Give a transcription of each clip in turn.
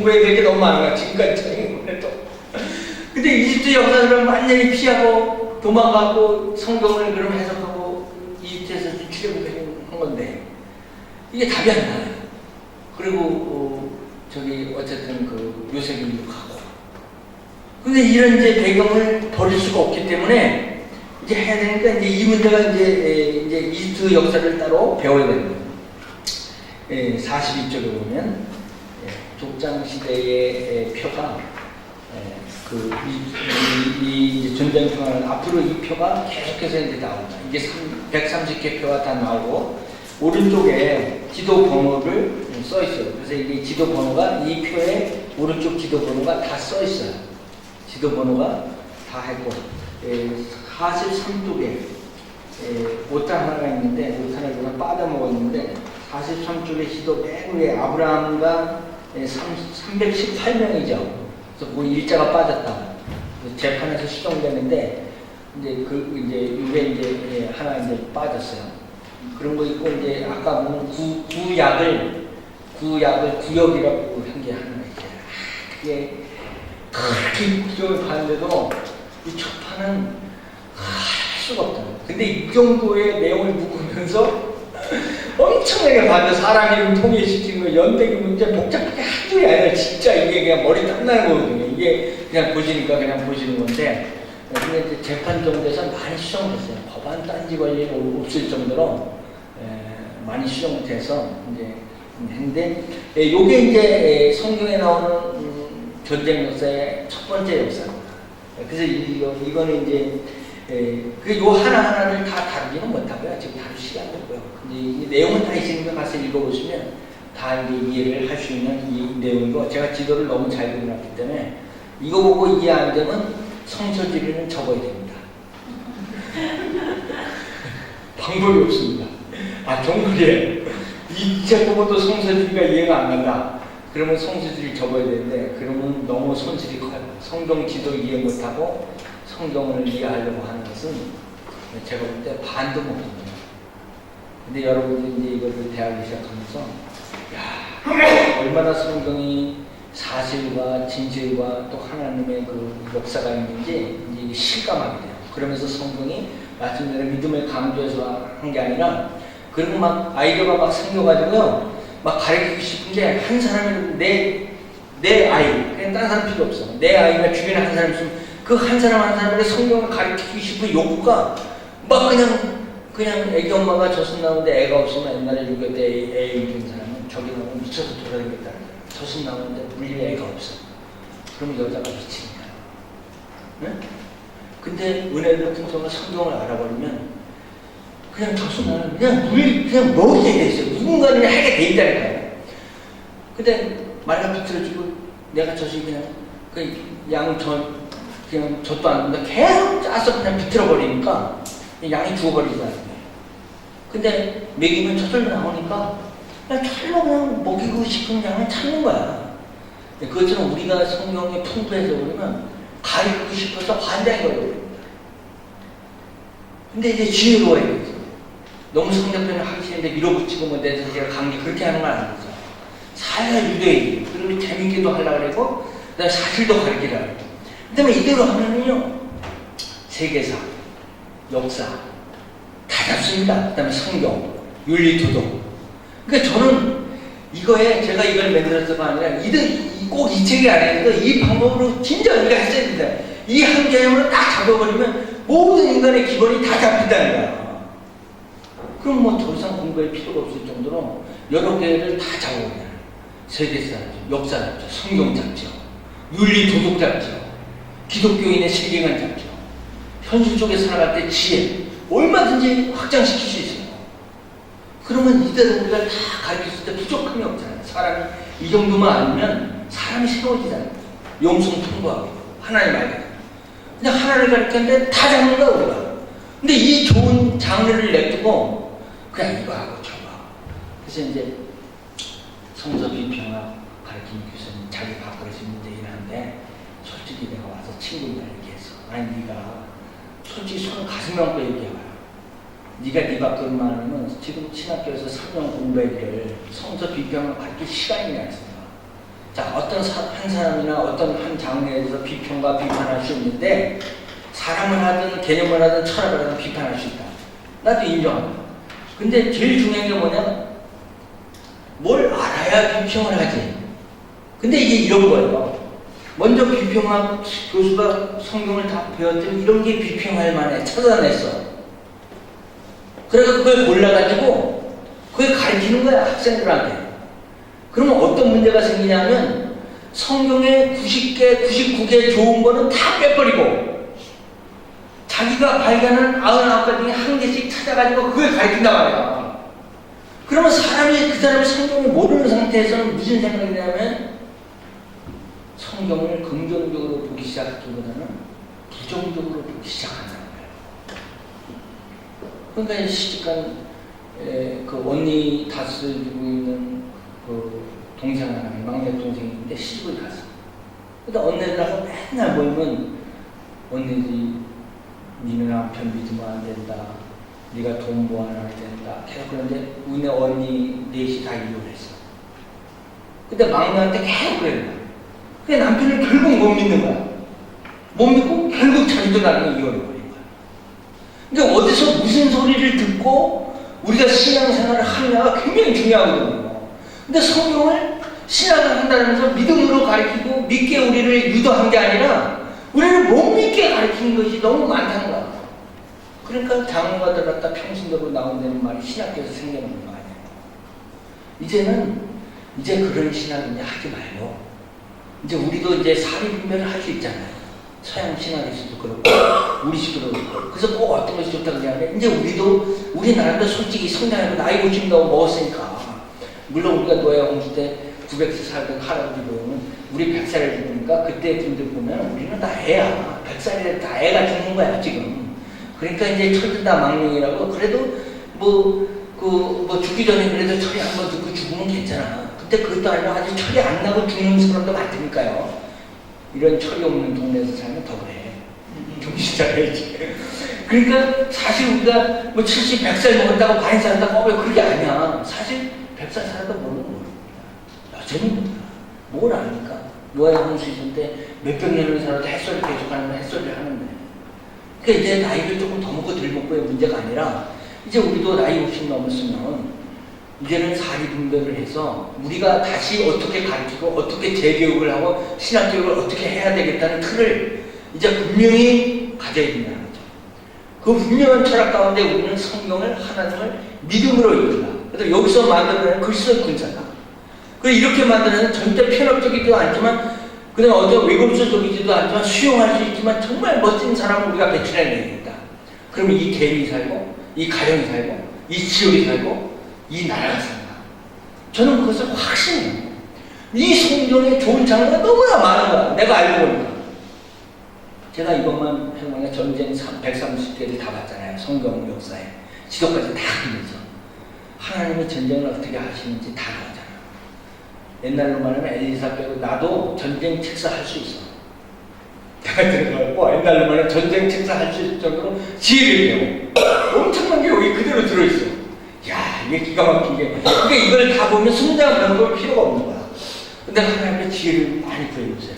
공부해야 될 게 너무 많은 거야. 지금까지 해도. 근데 이집트 역사들은 완전히 피하고 도망가고 성경을 그럼 해석하고 이집트에서 출애굽한 건데 이게 답이 안 나요. 그리고 저기 어쨌든 그 요셉이 가고. 근데 이런 이제 배경을 버릴 수가 없기 때문에 이제 해야 되니까 이제 이 문제가 이제 이집트 역사를 따로 배워야 되는 거예요. 42쪽에 보면 족장 시대의 표가 이 전쟁 평화는 앞으로 이 표가 계속해서 이제 나옵니다. 이게 130개 표가 다 나오고 오른쪽에 지도 번호를 써 있어요. 그래서 이게 지도 번호가 이 표에 오른쪽 지도 번호가 다 써 있어요. 지도 번호가 다 했고 43쪽에 오탄 하나가 있는데 오탄을 그냥 빠져먹었는데 43쪽에 지도 맨 위에 아브라함과 318명이죠. 그래서 그 일자가 빠졌다. 재판에서 수정되는데 이제 이게 이제 하나 이제 빠졌어요. 그런 거 있고 이제 아까 보면 구역이라고 한 게 하나 있어요. 그게 그렇게 구역을 봤는데도 이 초판은 할 수가 없다. 근데 이 정도의 내용을 묶으면서 엄청나게 봐도 사람 이름 통일시키는 거 연대기 문제 복잡하게 한둘이 아니라 진짜 이게 그냥 머리 땀나는 거거든요. 이게 그냥 보시니까 그냥 보시는 건데 근데 이제 재판 정도에서 많이 수정됐어요. 법안 딴지 관리 없을 정도로 많이 수정돼서 이제 했는데 요게 이제 성경에 나오는 전쟁 역사의 첫 번째 역사입니다. 그래서 이거는 이제 요 하나하나를 다 다루지는 못하고요. 지금 다룰 시간도 없고요. 근데 이 내용은 다 있으니까 가서 읽어보시면 다 이제 이해를 할 수 있는 이 내용이고, 제가 지도를 너무 잘 그려놨기 때문에 이거 보고 이해 안 되면 성서지리는 접어야 됩니다. 방법이 없습니다. 정말이에요. 이 책 보고도 성서지리가 이해가 안 간다. 그러면 성서지리 접어야 되는데, 그러면 너무 손실이 커요. 성경 지도 이해 못하고 성경을 이해하려고 하는 것은 제가 볼 때 반도 못합니다. 근데 여러분이 이제 이거를 대하기 시작하면서, 야, 얼마나 성경이 사실과 진실과 또 하나님의 그 역사가 있는지 이제 실감하게 돼요. 그러면서 성경이 말씀대로 믿음을 강조해서 한 게 아니라, 그리고 막 아이디어가 막 생겨가지고요, 막 가르치고 싶은데, 한 사람이 내 아이, 그냥 다른 사람 필요 없어. 내 아이가 주변에 한 사람 있으면 그 한 사람 한 사람에게 성경을 가르치고 싶은 욕구가 막 그냥 애기 엄마가 젖은 나오는데 애가 없으면 옛날에 6.25 때 애 입은 사람은 저기 나오면 미쳐서 돌아다니겠다는 거야. 젖은 나오는데 물릴 애가 없어. 그럼 여자가 미친 거야. 네? 근데 은혜를 통해서 성경을 알아버리면 그냥 젖은 나오면 그냥 먹이게 돼 있어요. 누군가는 하게 돼 있다니까요. 근데 말가 비틀어지고 내가 젖이 그냥 그냥 젖도 안 된다. 계속 짜서 그냥 비틀어버리니까 양이 죽어버리잖아요. 근데 먹이면 저절로 나오니까 저절로 그냥 먹이고 싶은 양을 찾는 거야. 그것처럼 우리가 성경에 풍부해서 그러면 가르치고 싶어서 환장해 버려요. 근데 이제 지혜로워야 되죠. 너무 성경편을 하기 싫은데 밀어붙이고 뭐 내서 제가 강의 그렇게 하는 건 아니죠. 살살 유도해. 그리고 재밌게도 하려고 그러고, 그 다음에 사실도 가르치려고 그러고. 그 다음에 이대로 하면은요, 세계사, 역사, 다 잡습니다. 그 다음에 성경, 윤리, 도덕. 그러니까 저는 이거에 제가 이걸 만들어서가 아니라 꼭 이 책이 아니라 이 방법으로 진짜 우리가 했어야 된다. 이 한 개념으로 딱 잡아버리면 모든 인간의 기본이 다 잡힌다는 거야. 그럼 뭐 더 이상 공부할 필요가 없을 정도로 여러 개를 다 잡아버려요. 세계사 잡죠, 역사 잡죠, 성경 잡죠, 윤리, 도덕 잡죠, 기독교인의 세계관 잡죠, 현실 속에 살아갈 때 지혜, 얼마든지 확장시킬 수 있어요. 그러면 이대로 우리가 다 가르쳤을 때 부족함이 없잖아요. 사람이 이 정도만 알면 사람이 새로워지잖아요. 영성 풍부하고 하나님 알게. 그냥 하나를 가르쳤는데 다 잡는 거야 우리가. 근데 이 좋은 장르를 냅두고 그냥 이거 하고 저거 하고. 그래서 이제 성서비평학 가르치는 교수님 자기 밥그릇이 문제긴 한데, 솔직히 내가 와서 친구들한테 얘기했어. 아니 네가 솔직히 손 가슴 얹고 얘기해봐요. 네가 네 밥그릇만 하면 지금 신학교에서 3년 공부해야 될 성서비평을 가르칠 시간이 없습니다. 자, 한 사람이나 어떤 한 장르에 대해서 비평과 비판할 수 있는데, 사람을 하든 개념을 하든 철학을 하든 비판할 수 있다. 나도 인정한다. 근데 제일 중요한 게 뭐냐? 뭘 알아야 비평을 하지. 근데 이게 이런 거예요. 먼저 비평한 교수가 성경을 다 배웠더니 이런 게 비평할 만해. 찾아냈어. 그래서 그걸 골라가지고 그걸 가르치는 거야, 학생들한테. 그러면 어떤 문제가 생기냐면 성경의 90개, 99개 좋은 거는 다 빼버리고 자기가 발견한 99개 중에 한 개씩 찾아가지고 그걸 가르친단 말이야. 그러면 그 사람이 성경을 모르는 상태에서는 무슨 생각이 나냐면 성경을 긍정적으로 보기 시작하기보다는 부정적으로 보기 시작한다는 거예요. 그러니까 시집간 그 언니 다스리고 있는 그 동생 하나, 막내 동생인데 시집을 갔어. 근데 언니들하고 맨날 모이면 언니들이 니네 남편 믿으면 안 된다. 네가 돈 모아놔야 된다. 계속 그런데 우리 언니 넷이 다 이혼했어. 근데 막내한테 계속 그래. 그 남편을 결국 못 믿는 거야. 못 믿고 결국 자기도 나중에 이혼해버린 거야. 그러니까 어디서 무슨 소리를 듣고 우리가 신앙생활을 하느냐가 굉장히 중요하거든요. 근데 성경을 신앙을 한다면서 믿음으로 가르치고 믿게 우리를 유도한 게 아니라 우리를 못 믿게 가르치는 것이 너무 많다는 거야. 그러니까 장로가 들어갔다 평신도로 나온다는 말이 신학교에서 생겨나는 거 아니에요. 이제 그런 신학을 이제 하지 말고 이제 우리도 이제 사리분별을 할 수 있잖아요. 서양 신학에서도 그렇고 우리식으로 그렇고. 그래서 꼭 어떤 것이 좋다고 하냐면 이제 우리나라도 솔직히 성장하고 나이 50 넘어먹었으니까 물론 우리가 노예 홍수 때 900세 살던 할아버지 보면 우리 100살을 죽으니까 그때 분들 보면 우리는 다 애야. 100살이 다 애가 죽는 거야 지금. 그러니까 이제 철든다 망령이라고 그래도 죽기 전에 그래도 철이 한번 듣고 죽으면 괜찮아. 근데 그것도 아니라 아직 철이 안 나고 죽는 사람도 많으니까요. 이런 철이 없는 동네에서 살면 더 그래. 정신 차려야지. 그러니까 사실 우리가 70, 100살 먹었다고 많이 산다고 그게 아니야. 사실 100살 살아도 모릅니다. 여전히 모릅니다. 뭘 아니까? 노예 홍수 있을 때 몇백 년을 살아도 햇소리 계속하는 햇소리를 하는데. 그러니까 이제 나이를 조금 더 먹고 덜 먹고의 문제가 아니라 이제 우리도 나이 50 넘었으면 이제는 사리분별을 해서 우리가 다시 어떻게 가르치고 어떻게 재교육을 하고 신학교육을 어떻게 해야 되겠다는 틀을 이제 분명히 가져야 된다는 거죠. 그 분명한 철학 가운데 우리는 성경을 하나님을 믿음으로 이끌라. 그래서 여기서 만들어내는 그리스도의 군사다. 그리고 이렇게 만들어내는 절대 편협적이지도 않지만 그냥 어떤 외국적이지도 않지만 수용할 수 있지만 정말 멋진 사람을 우리가 배출해내야겠다. 그러면 이 개인이 살고 이 가정이 살고 이 지역이 살고 이 나라가 산다. 저는 그것을 확신해요. 이 성경에 좋은 장르가 너무나 많은 거야. 내가 알고 보니까. 제가 이것만 해보니까 전쟁 130개를 다 봤잖아요. 성경 역사에. 지도까지 다 그리죠. 하나님이 전쟁을 어떻게 하시는지 다 나오잖아요. 옛날로 말하면 엘리사 빼고 나도 전쟁 책사 할 수 있어. 내가 들어가고 옛날로 말하면 전쟁 책사 할 수 있을 정도로 지혜를 배워. 엄청난 게 여기 그대로 들어있어. 야, 이게 기가 막힌 게. 그러니까 이걸 다 보면 성장을 배울 필요가 없는 거야. 근데 하나님의 지혜를 많이 구해주세요.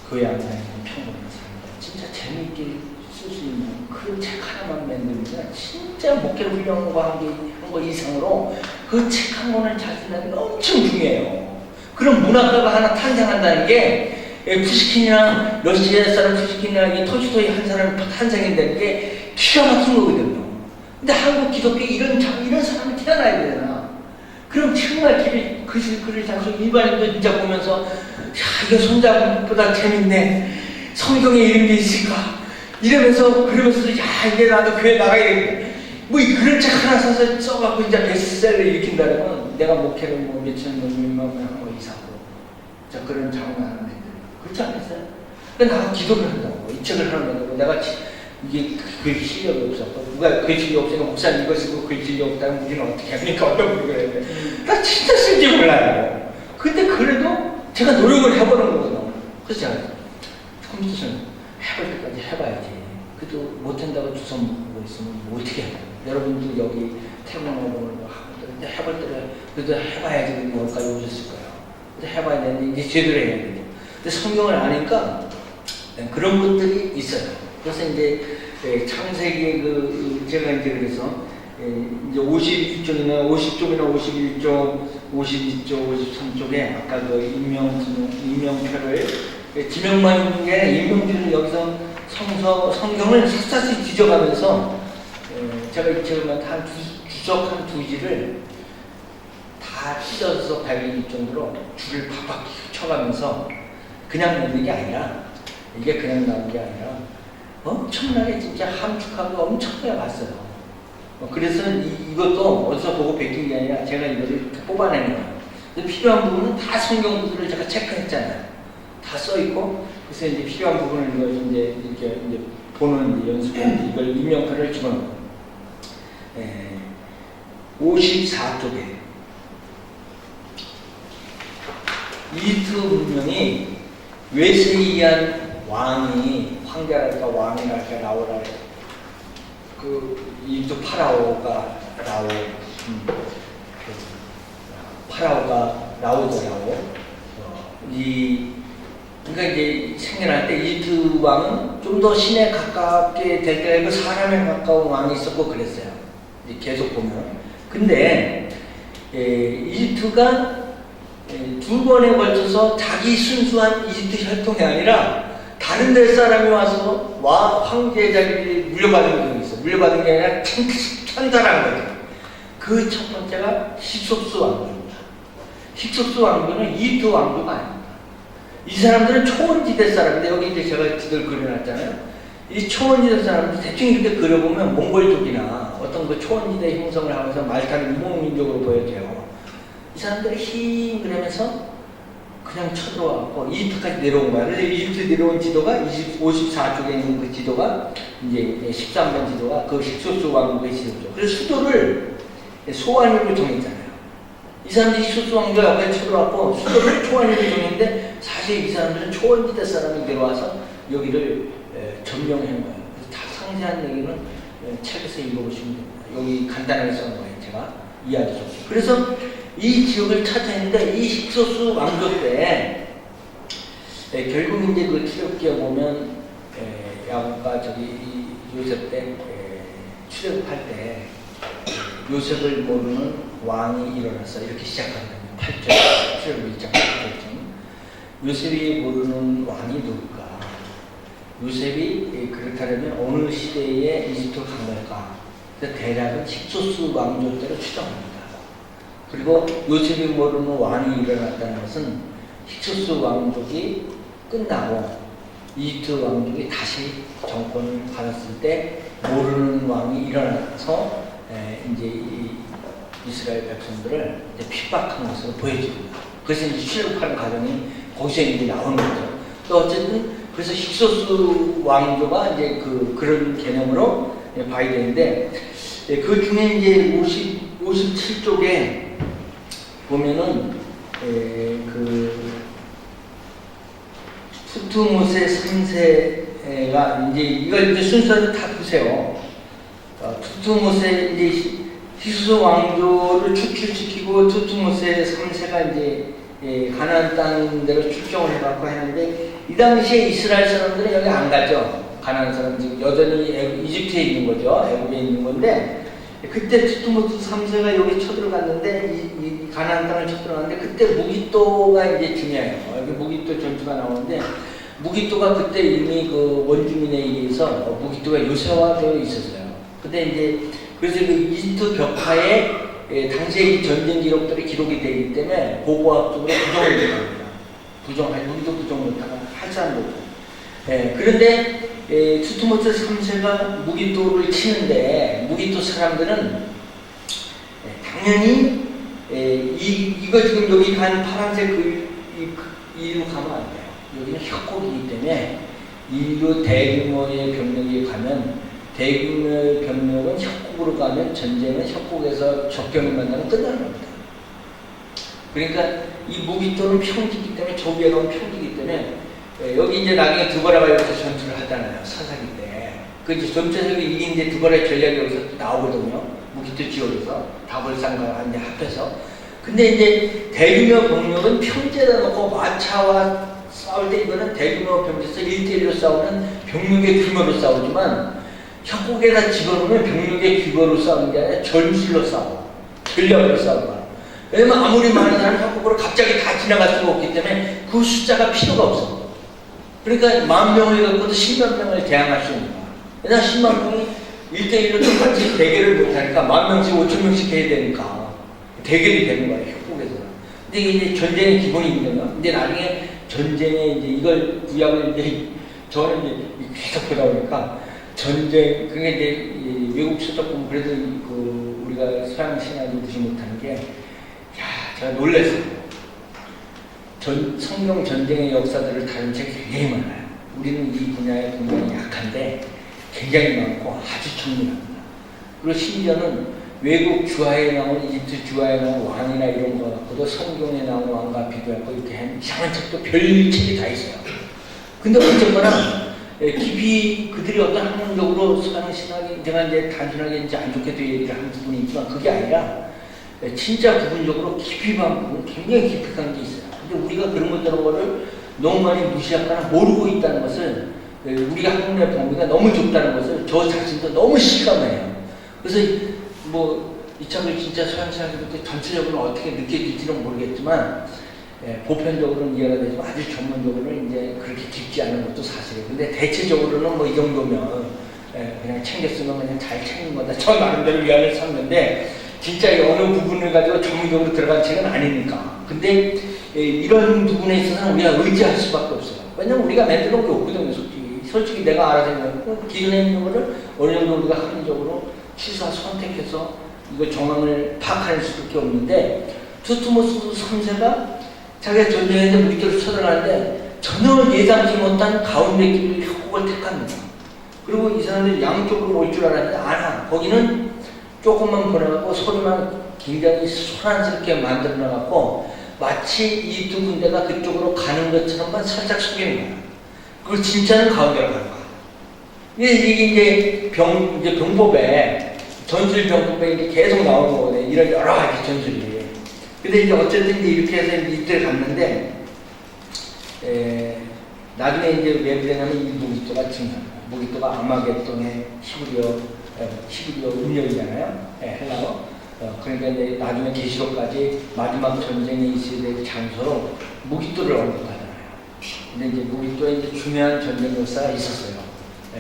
그의 안에는 평범한 사람들. 진짜 재미있게 쓸 수 있는 그런 책 하나만 만들면 진짜 목회를 훌륭한 거 이상으로 그 책 한 권을 잘 쓴다는 게 엄청 중요해요. 그런 문학가가 하나 탄생한다는 게 푸시킨이나 러시아 사람 푸시킨이나 이 톨스토이 한 사람 탄생한다는 게 기가 막힌 거거든요. 근데 한국 기독교에 이런 사람이 태어나야 되잖아. 그럼 정말 글을 장소 일반인도 진짜 보면서, 야, 이거 손자보다 재밌네. 성경에 이런 게 있을까? 그러면서, 야, 이제 나도 교회 나가야 되겠다. 그런 책 하나 사서 써갖고 이제 베스트셀러 일으킨다는 건 내가 목회를 몇천 명, 몇만 명 한 거 이상으로. 자, 그런 장르 하나 만들어. 그렇지 않겠어요? 근데 나가 기도를 한다고. 이 책을 하나 만들고 내가 이게 글 실력이 없었고 누가 글 실력이 없으니까 목사님 이거 쓰고 글 실력이 없다면 우리는 어떻게 합니까? 어떤 분이 그래야 돼? 나 진짜 쓸지 몰라요. 근데 그래도 제가 노력을 해보는 거거든요. 그래서 제가 컴퓨터는 해볼 때까지 해봐야지. 그래도 못한다고 주워 먹고 있으면 뭐 어떻게 해요? 여러분도 여기 태문하고 하고 해볼 때를 그래도 해봐야지 여기까지 오셨을 거예요. 해봐야 되는데 이제 제대로 해야 되죠. 근데 성경을 아니까 그런 것들이 있어요. 그래서 이제 창세기 제가 이제 그래서 이제 51쪽이나 50쪽이나 51쪽, 52쪽, 53쪽에 아까 인명표를 지명만 있는 게 인명표를 여기서 성경을 샅샅이 뒤져가면서 제가 지금 한 주석 한 2지를 다 찢어서 발견일 정도로 줄을 팍팍 쳐가면서 그냥 넣는 게 아니라 이게 그냥 나온 게 아니라 엄청나게 진짜 함축하고 엄청나게 봤어요. 그래서 이것도 어디서 보고 베낀 게 아니라 제가 이거를 뽑아내는 거예요. 필요한 부분은 다 성경 구절을 제가 체크했잖아요. 다 써있고, 그래서 이제 필요한 부분을 이제 이렇게 이제 보는 연습을 이걸 인명표를 집어넣어요. 54쪽에 이집트 문명이 외세이한 왕이 황제랄까 왕이랄까 나오라 이집트 파라오가 나오더라고. 그러니까 이제 생겨날 때 이집트 왕은 좀 더 신에 가깝게 될 때가 있고 사람에 가까운 왕이 있었고 그랬어요. 이제 계속 보면. 근데 이집트가 2번에 걸쳐서 자기 순수한 이집트 혈통이 아니라 다른 데 사람이 와서 황제의 자리를 물려받은 적이 있어. 물려받은 게 아니라 천사라는 거죠. 그 첫 번째가 힉소스 왕조입니다. 힉소스 왕조는 이집트 왕조가 아닙니다. 이 사람들은 초원지대 사람인데 여기 이제 제가 지도를 그려놨잖아요. 이 초원지대 사람들 대충 이렇게 그려보면 몽골족이나 어떤 그 초원지대 형성을 하면서 말타는 유목민족으로 보여져요. 이 사람들이 힘 그러면서 그냥 쳐들어와서 이집트까지 내려온 거야. 그래서 이집트 내려온 지도가 54쪽에 있는 그 지도가 이제 13번 지도가 그 힉소스 왕국의 지도죠. 그래서 수도를 소환으로 정했잖아요. 이 사람들이 힉소스 왕국 옆에 쳐들어왔고 수도를 초원으로 정했는데 사실 이 사람들은 초원지대 사람이 내려와서 여기를 점령한 거예요. 그래서 다 상세한 얘기는 책에서 읽어보시면 됩니다. 여기 간단하게 써놓은 거예요. 제가 이해하기 좋게. 그래서 이 지역을 찾아냈는데 이 힉소스 왕조 때 결국 이제 그 출애굽기에 보면 야곱과 요셉 때 출애굽할 때 요셉을 모르는 왕이 일어났어. 이렇게 시작합니다. 8절 출애굽 1장 8절. 요셉이 모르는 왕이 누굴까? 요셉이 그렇다면 어느 시대에 이집트로 간 걸까? 대략은 힉소스 왕조 때로 추정합니다. 그리고 요셉이 모르는 왕이 일어났다는 것은 힉소스 왕족이 끝나고 이집트 왕족이 다시 정권을 받았을 때 모르는 왕이 일어나서 이제 이 이스라엘 백성들을 이제 핍박한 것으로 보여집니다. 그래서 이제 출애굽하는 과정이 거기서 이제 나오는 거죠. 또 어쨌든 그래서 힉소스 왕조가 이제 그런 개념으로 봐야 되는데 그 중에 이제 57쪽에 보면은 투트모세 3세가 이제 이걸 이제 순서를 다 보세요. 투트모세 이제 힉소스 왕조를 축출시키고 투트모세 3세가 이제 가나안 땅 데로 출정을 해갖고 하는데 이 당시에 이스라엘 사람들은 여기 안 가죠. 가나안 사람들 여전히 이집트에 있는 거죠. 애굽에 있는 건데. 그때 투트모스 3세가 여기 쳐들어갔는데 이 가나안 땅을 쳐들어갔는데 그때 무기또가 이제 중요해요. 여기 무기또 전투가 나오는데 무기또가 그때 이미 그 원주민에 의해서 무기또가 요새화되어 있었어요. 근데 이제 그래서 그 이집트 벽화에 당시의 전쟁 기록들이 기록이 되기 때문에 고고학적으로 부정을 못합니다. 무기도 부정 못하고 할 사람도 없고. 그런데 투트모세 3세가 무기또를 치는데 무기또 사람들은 당연히 이거 지금 여기 간 파란색 이리로 가면 안 돼요. 여기는 협곡이기 때문에 인류 대규모의 병력이 가면 대규모의 병력은 협곡으로 가면 전쟁은 협곡에서 적병을 만나면 끝나는 겁니다. 그러니까 이 무기또는 평지이기 때문에 저 위에 가면 평지이기 때문에 여기 이제 나중에 드보라가 여기서 전투를 하잖아요. 사사기 때. 그 이제 전투에서 이게 이제 드보라의 전략이 여기서 나오거든요. 무기또 지역에서 다볼산과 이제 합해서. 근데 이제 대규모 병력은 평지에다 놓고 마차와 싸울 때 이거는 대규모 병력에서 1대1로 싸우는 병력의 규모로 싸우지만 협곡에다 집어넣으면 병력의 규모로 싸우는 게 아니라 전술로 싸워. 전략으로 싸워. 왜냐면 아무리 많은 사람이 협곡으로 갑자기 다 지나갈 수가 없기 때문에 그 숫자가 필요가 없어. 그러니까 10,000명을 갖고도 10만 명을 대항할 수 있는 거야. 왜냐면 10만 명이 1대1로 똑같이 대결을 못하니까 10,000명씩 5,000명씩 해야 되니까 대결이 되는 거야, 협곡에서. 근데 이게 전쟁의 기본이 있거든요. 근데 나중에 전쟁에 이제 이걸 구약을 이제 저는 이제 계속 보다 보니까 전쟁, 그게 이제 외국 서적 보면 그래도 그 우리가 서양 신학이 무시 못하는 게, 야, 제가 놀랐어요. 성경 전쟁의 역사들을 다룬 책이 굉장히 많아요. 우리는 이 분야에 굉장히 약한데 굉장히 많고 아주 정밀합니다. 그리고 심지어는 외국 주하에 나온 이집트 주하에 나온 왕이나 이런 거 갖고도 성경에 나온 왕과 비교하고 이렇게 한 이상한 책도 별 책이 다 있어요. 근데 어쨌거나 깊이 그들이 어떤 학문적으로 서양 신학이 제가 이제 단순하게 이제 안 좋게도 얘기를 하는 부분이 있지만 그게 아니라 진짜 부분적으로 깊이 반 부분 굉장히 깊이 간 게 있어요. 근데 우리가 그런 거를 너무 많이 무시하거나 모르고 있다는 것을 우리가 학문의 범위가 너무 좁다는 것을 저 자신도 너무 실감해요. 그래서 이 책을 진짜 서양 신학자들이 전체적으로 어떻게 느껴질지는 모르겠지만 보편적으로는 이해가 되지만 아주 전문적으로는 이제 그렇게 깊지 않은 것도 사실이에요. 근데 대체적으로는 뭐 이 정도면 그냥 챙겨 쓰면 그냥 잘 챙긴 거다. 저 나름대로 위안을 삼는데 진짜 어느 부분을 가지고 전문적으로 들어간 책은 아니니까. 근데 이런 부분에 있어서는 우리가 의지할 수밖에 없어요. 왜냐면 우리가 만들어 놓은 게 없거든요, 솔직히 내가 알아서 했는데 기존에 있는 거를 어느 정도 우리가 합리적으로 취사 선택해서 이거 정황을 파악할 수밖에 없는데 투트모스 3세가 자기가 전쟁에서 무기를 쳐들어가는데 전혀 예상치 못한 가운데 길을 협곡을 택합니다. 그리고 이 사람들이 양쪽으로 올 줄 알았는데 안 와. 거기는 조금만 보내갖고 소리만 굉장히 소란스럽게 만들어놔갖고 마치 이 두 군데가 그쪽으로 가는 것처럼만 살짝 속이는 거야. 그걸 진짜는 가운데로 가는 거야. 이게 이제 병법에, 전술 병법에 이게 계속 나오는 거거든요. 이런 여러 가지 전술이. 근데 이제 어쨌든 이제 이렇게 해서 이때 갔는데, 나중에 이제 왜 그러냐면 이 무기토가 증가합니다. 무기토가 아마겟돈의 히브리어 음력이잖아요. 헬라어. 그러니까 이제 나중에 계시록까지 마지막 전쟁에 있어야 될 장소로 무기토를 언급하잖아요. 근데 이제 무기토에 이제 중요한 전쟁 역사가 있었어요.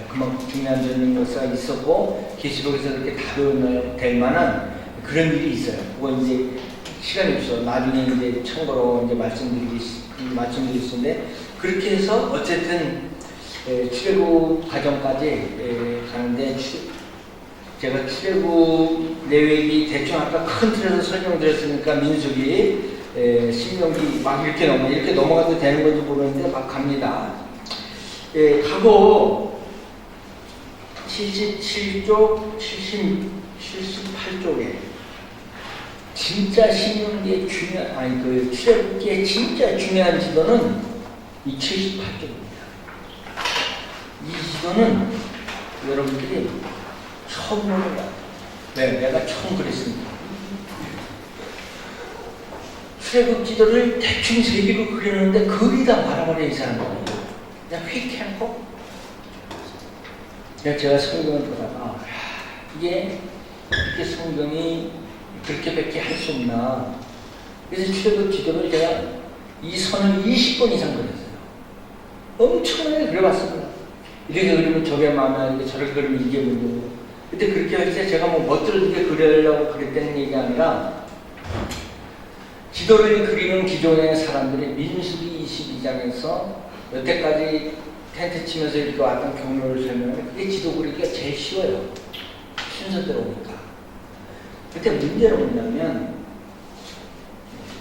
그만큼 중요한 전쟁 역사가 있었고 계시록에서 이렇게 다뤄야 될 만한 그런 일이 있어요. 그건 이제 시간이 없어. 나중에 이제 참고로 이제 말씀드릴 수 있는데 그렇게 해서 어쨌든 출애굽 과정까지 가는데 제가 출애굽 내외기 대충 아까 큰 틀에서 설명드렸으니까 민수기, 신명기 막 이렇게 넘어가도 되는 건지 모르는데 막 갑니다. 가고 77쪽, 78쪽에 진짜 신명기의 출애굽기의 진짜 중요한 지도는 이 78쪽입니다. 이 지도는 여러분들이 처음 보는 거야. 내가 처음 그랬습니다. 출애굽 지도를 대충 세기로 그리는데 거기다 말아버려 이 사람들이. 그냥 휙해놓고 제가 성경을 보다가 이게 성경이 그렇게밖에 할 수 없나. 그래서 출애굽 지도를 제가 이 선을 20번 이상 그렸어요. 엄청나게 그려봤습니다. 이렇게 그리면 저게 마음에 안 드는데 저렇게 그리면 이게 문제고. 근데 그렇게 할 때 제가 멋들게 그리려고 그랬다는 얘기가 아니라 지도를 그리는 기존의 사람들이 민수기 22장에서 여태까지 텐트 치면서 이렇게 왔던 경로를 설명하면 그게 지도 그리기가 제일 쉬워요. 순서대로 오니까. 그때 문제는 뭐냐면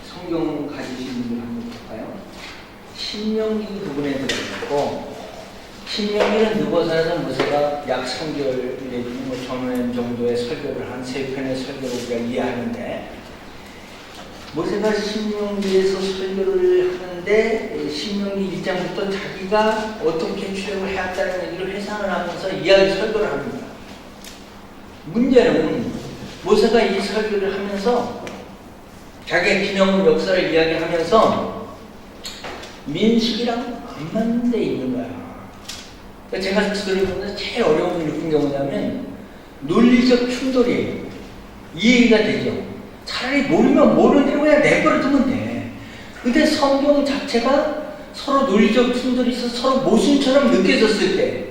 성경 가지신 분들 한번 볼까요? 신명기 부분에 들어있고 신명기는 느보산에서 모세가 약 3개월 내지는 전원 정도의 설교를 한 3편의 설교를 우리가 이해하는데 모세가 신명기에서 설교를 하는데 신명기 1장부터 자기가 어떻게 출애굽을 해왔다는 얘기를 회상을 하면서 이야기 설교를 합니다. 문제는 모세가 이 설교를 하면서 자기의 기념 역사를 이야기하면서 민숙이랑 안 맞는 데 있는 거야. 그러니까 제가 들으면서 제일 어려움을 느낀 게 뭐냐면 논리적 충돌이에요. 이해가 되죠. 차라리 모르면 모르는 대로 그냥 내버려두면 돼. 근데 성경 자체가 서로 논리적 충돌이 있어서 서로 모순처럼 느껴졌을 때,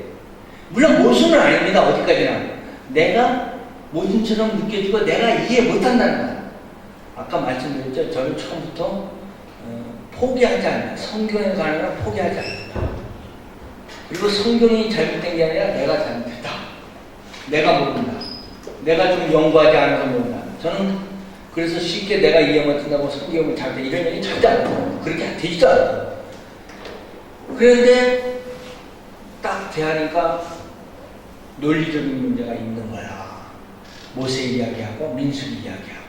물론 모순은 아닙니다. 어디까지나 내가 모순처럼 느껴지고 내가 이해 못한다는 거야. 아까 말씀드렸죠. 저는 처음부터 포기하지 않는다. 성경에 관한 건 포기하지 않는다. 그리고 성경이 잘못된 게 아니라 내가 잘못했다. 내가 모른다. 내가 좀 연구하지 않아서 모른다. 저는 그래서 쉽게 내가 이해 못한다고 성경을 잘못해 이런 얘기 절대 안 해요. 그렇게 되지도 않아요. 그런데 딱 대하니까 논리적인 문제가 있는 거야. 모세 이야기하고 민수기 이야기하고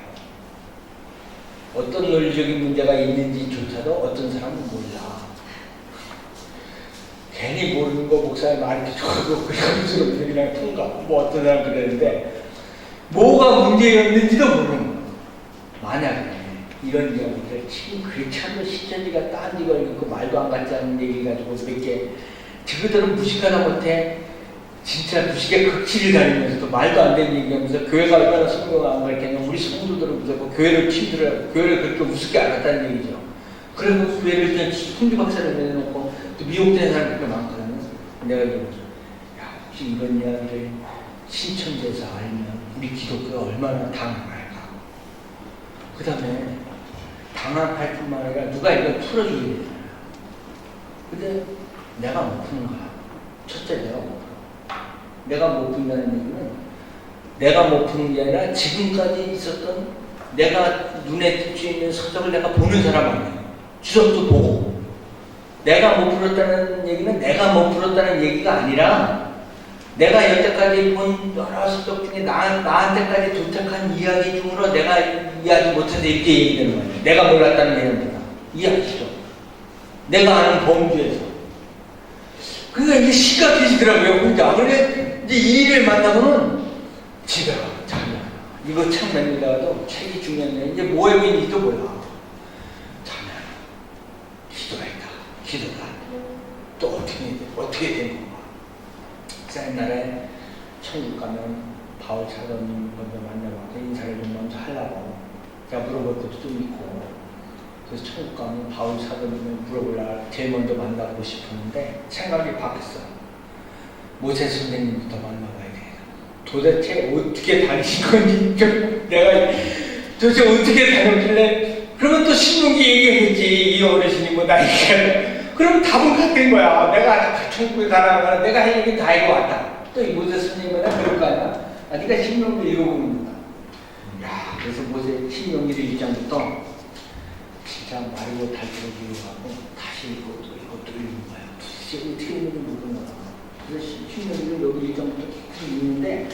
어떤 논리적인 문제가 있는지조차도 어떤 사람은 몰라. 괜히 모르는 거 목사님 말이 좋고 그런 그냥 통과 뭐 어떤 사람 그랬는데 뭐가 문제였는지도 모르는 거야. 만약에 이런 이야기들 지금 그렇지 않은 시천지가 딴지 걸리고 말도 안 같지 않은 얘기 가지고 몇 개 저들은 무식하다 못해 진짜 무식의 극치를 다니면서도 말도 안 되는 얘기하면서 교회가 얼마나 성경을 안 가르쳤냐면 우리 성도들은 무조건 교회를 친들어요. 교회를 그렇게 우습게 알았다는 얘기죠. 그리고 교회를 그냥 풍기 박사를 내놓고 또 미혹된 사람이 그렇게 많거든요. 내가 이러면서 야 혹시 이런 이야기를 신천지에서 알면 우리 기독교가 얼마나 당황할까. 그 다음에 당황할 뿐만 아니라 누가 이걸 풀어주게 되잖아요. 근데 내가 못 푸는 거야. 첫째 내가 못 풀어. 내가 못 푼다는 얘기는 내가 못 푸는 게 아니라 지금까지 있었던 내가 눈에 띄지 있는 서적을 내가 보는 사람 아니에요. 주석도 보고. 내가 못 풀었다는 얘기는 내가 못 풀었다는 얘기가 아니라 내가 여태까지 본 여러 서적 중에 나한테까지 도착한 이야기 중으로 내가 이해하지 못해서 이렇게 얘기되는 거예요. 내가 몰랐다는 얘기입니다. 이해하시죠? 내가 아는 범주에서. 그러니까 이게 심각해지더라고요. 그러니까 그런데 이제 이 일을 만나고는 집에 가고 자면 이거 참 맵니다도 책이 중요한 게 이제 뭐 하고 있는지도 몰라. 자면 기도했다. 기도다. 또 어떻게 된 건가. 그래서 옛날에 천국 가면 바울 사도님 먼저 만나고 인사를 좀 먼저 하려고 제가 물어볼 것도 좀 있고 그래서 천국 가면 바울 사도님을 물어보려고 제일 먼저 만나고 싶었는데 생각이 바뀌었어요. 모세 선생님부터 만나봐야 돼. 도대체 어떻게 다니신 건지 내가 도대체 어떻게 다녔길래 그러면 또 신문기 얘기했지. 이 어르신이 뭐 나이게 그럼 답은 같은 거야. 내가 천국에 가라 내가 할 얘기 다 알고 왔다. 또 이 모세 선생님은 그럴 거 아니야. 네가 신명기를 읽어보는 거야. 야, 그래서 모세 신명기를 1장부터 진짜 마르고 달처럼 하고 다시 이것도 읽는 거야. 도대체 어떻게 읽는지 모르는 거야. 그래서 신명기를 여기 1장부터 계속 읽는데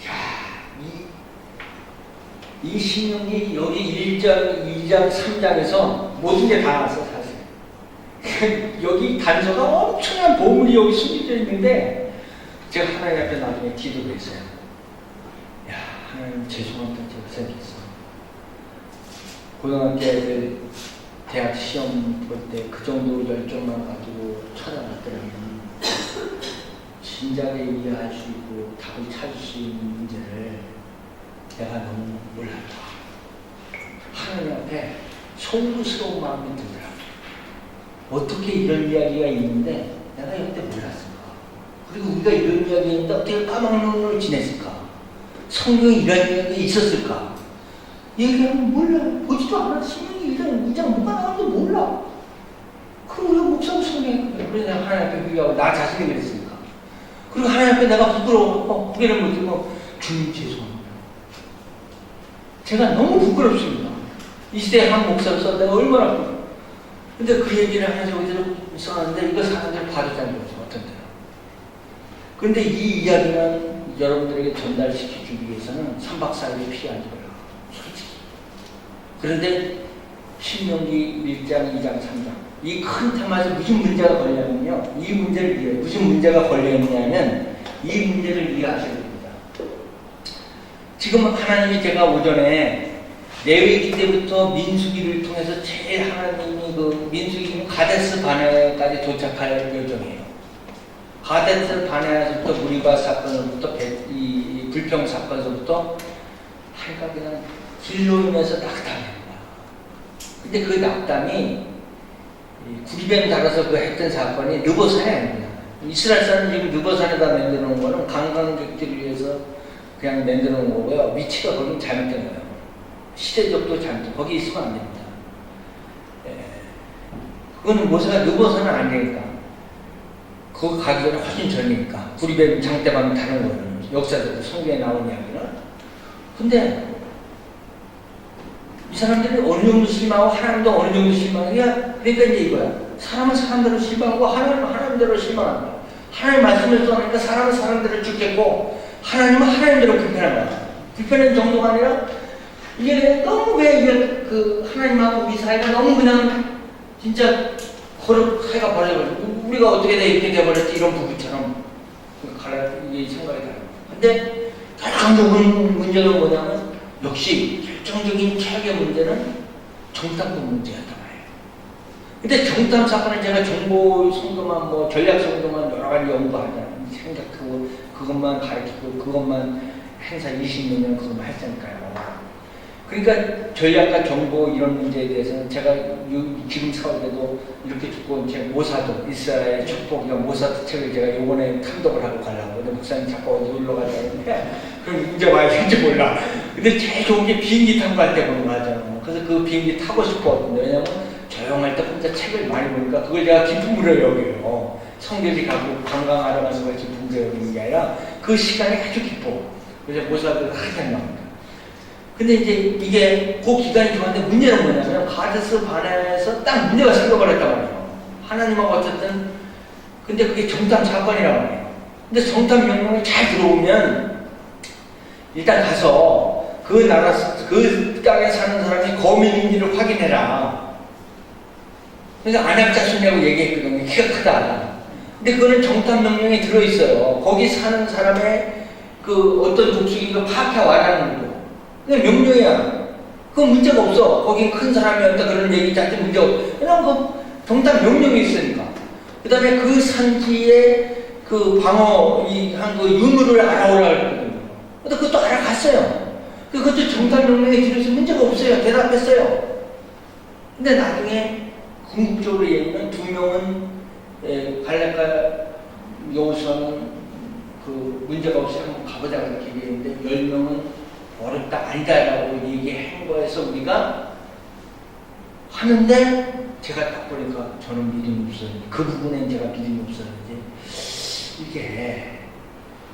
야, 이 신명기 여기 1장, 2장, 3장에서 모든 게 다 나왔어 사실. 여기 단서가 엄청난 보물이 여기 숨겨져 있는데 제가 하나님 앞에 나중에 기도를 했어요. 야, 하나님 죄송합니다. 제가 생각했어. 고등학교 애들 대학 시험 볼 때 그 정도 열정만 가지고 찾아봤더라면 진작에 이해할 수 있고 답을 찾을 수 있는 문제를 내가 너무 몰랐다. 하나님 앞에 송구스러운 마음이 들더라고요. 어떻게 이런 이야기가 있는데 내가 이때 몰랐을까? 그리고 우리가 이런 이야기 있는데 어떻게 까막눈을 지냈을까? 성경에 이런 이야기가 있었을까? 얘기하면 몰라. 보지도 않아. 신명기 1장, 2장 뭐가 나오는지 몰라. 그럼 우리가 목사고 성경에 그래서 하나님 앞에 비교하고 나 자신이 그랬으니까. 그리고 하나님 앞에 내가 부끄러워. 고개를 못 들고 주님 죄송합니다. 제가 너무 부끄럽습니다. 이 시대에 한 목사로서 내가 얼마나 부끄러워. 근데 그 얘기를 하면서 어디서 있었는데 이거 사람들이 받았다는 거죠. 어떤 때는. 근데 이 이야기는 여러분들에게 전달시켜주기 위해서는 3박 4일이 필요한 거예요. 솔직히. 그런데 신명기 1장, 2장, 3장 이 큰 테마에서 무슨 문제가 걸렸냐면요. 이 문제를 이해해요. 무슨 문제가 걸렸냐면 이 문제를 이해하셔야 됩니다. 지금 하나님이 제가 오전에 레위기 때부터 민수기를 통해서 제일 하나님이 그 민수기는 가데스 바네까지 도착할 예정이에요. 가데스 바네에서부터 무리바 사건으로부터 이 불평 사건에서부터 하여가 그냥 길로 인해서 낙담입니다. 근데 그 낙담이 구리뱀 달아서 그 했던 사건이 느보산이 아닙니다. 이스라엘 사람 지금 느보산에다 만들어 놓은 거는 관광객들을 위해서 그냥 만들어 놓은 거고요. 위치가 거긴 잘못된 거예요. 시대적도 잘못된, 거기 있으면 안 됩니다. 예. 그거는 모세가 느보산은 아니니까. 그거 가기 전에 훨씬 전이니까. 구리뱀 장대만 다른 거는 역사적으로 성경에 나온 이야기는. 근데 이 사람들이 어느 정도 실망하고 하나님도 어느 정도 실망해. 그러니까 이제 이거야. 사람은 사람대로 실망하고 하나님은 하나님대로 실망한다. 하나님 말씀을 써니까 사람은 사람대로 죽겠고 하나님은 하나님대로 불편한 거야. 불편한 정도가 아니라 이게 너무 왜 이게 그 하나님하고 우리 사이가 너무 그냥 진짜 사이가 버려버리고 우리가 어떻게 이렇게 돼버렸지 이런 부부처럼 이게 생각이 들어요. 근데 결정적인 문제가 뭐냐면 역시 결정적인 최악의 문제는 정탐꾼 문제였단 말이에요. 근데 정탐 사건은 제가 정보 성도만 뭐 전략 성도만 여러 가지 연구하잖아요. 생각하고 그것만 가르치고 그것만 행사 20몇 년 그것만 했으니까요. 그러니까 전략과 정보 이런 문제에 대해서는 제가 지금 사업에도 이렇게 듣고 제 모사드 이스라엘 첩보기가 모사드 책을 제가 요번에 탐독을 하고 가려고 근데 목사님 자꾸 어디 놀러 가자 했는데 그럼 이제 와야 될지 몰라. 근데 제일 좋은 게 비행기 타고 갈 때 보는 거 하잖아요. 그래서 그 비행기 타고 싶었는데 왜냐면 조용할 때 혼자 책을 많이 보니까 그걸 제가 기쁨으로 여겨요. 성교지 가고 관광하러 가는 걸 기쁨으로 여기는 게 아니라 그 시간이 아주 기뻐. 그래서 모사드가 항상 나옵니다. 근데 이제 이게 그 기간이 좋았는데 문제는 뭐냐면 가데스 바네에서 딱 문제가 생겨버렸단 말이에요. 하나님하고 어쨌든 근데 그게 정탐 사건이라고 해요. 근데 정탐 명령이 잘 들어오면 일단 가서 그 나라 그 땅에 사는 사람이 거민인지를 확인해라. 그래서 안약자수냐고 얘기했거든요. 키가 크다. 근데 그거는 정탐 명령이 들어있어요. 거기 사는 사람의 그 어떤 족속인가 파악해 와라는 거고. 그냥 명령이야. 그건 문제가 없어. 거긴 큰 사람이었다 그런 얘기 자체 문제 없어. 왜냐면 그 정답 명령이 있으니까. 그 다음에 그 산지의 그 방어, 한 그 유무를 알아오라 했거든요. 근데 그것도 알아갔어요. 그것도 정답 명령에 들어서 문제가 없어요. 대답했어요. 근데 나중에 궁극적으로 얘기는 2명은 갈렙과 여호수아는 그 문제가 없이 한번 가보자 그렇게 얘기했는데 10명은 어렵다 아니다라고 얘기한 거에서 우리가 하는데 제가 딱 보니까 저는 믿음이 없었는데 그 부분엔 제가 믿음이 없었는데 이게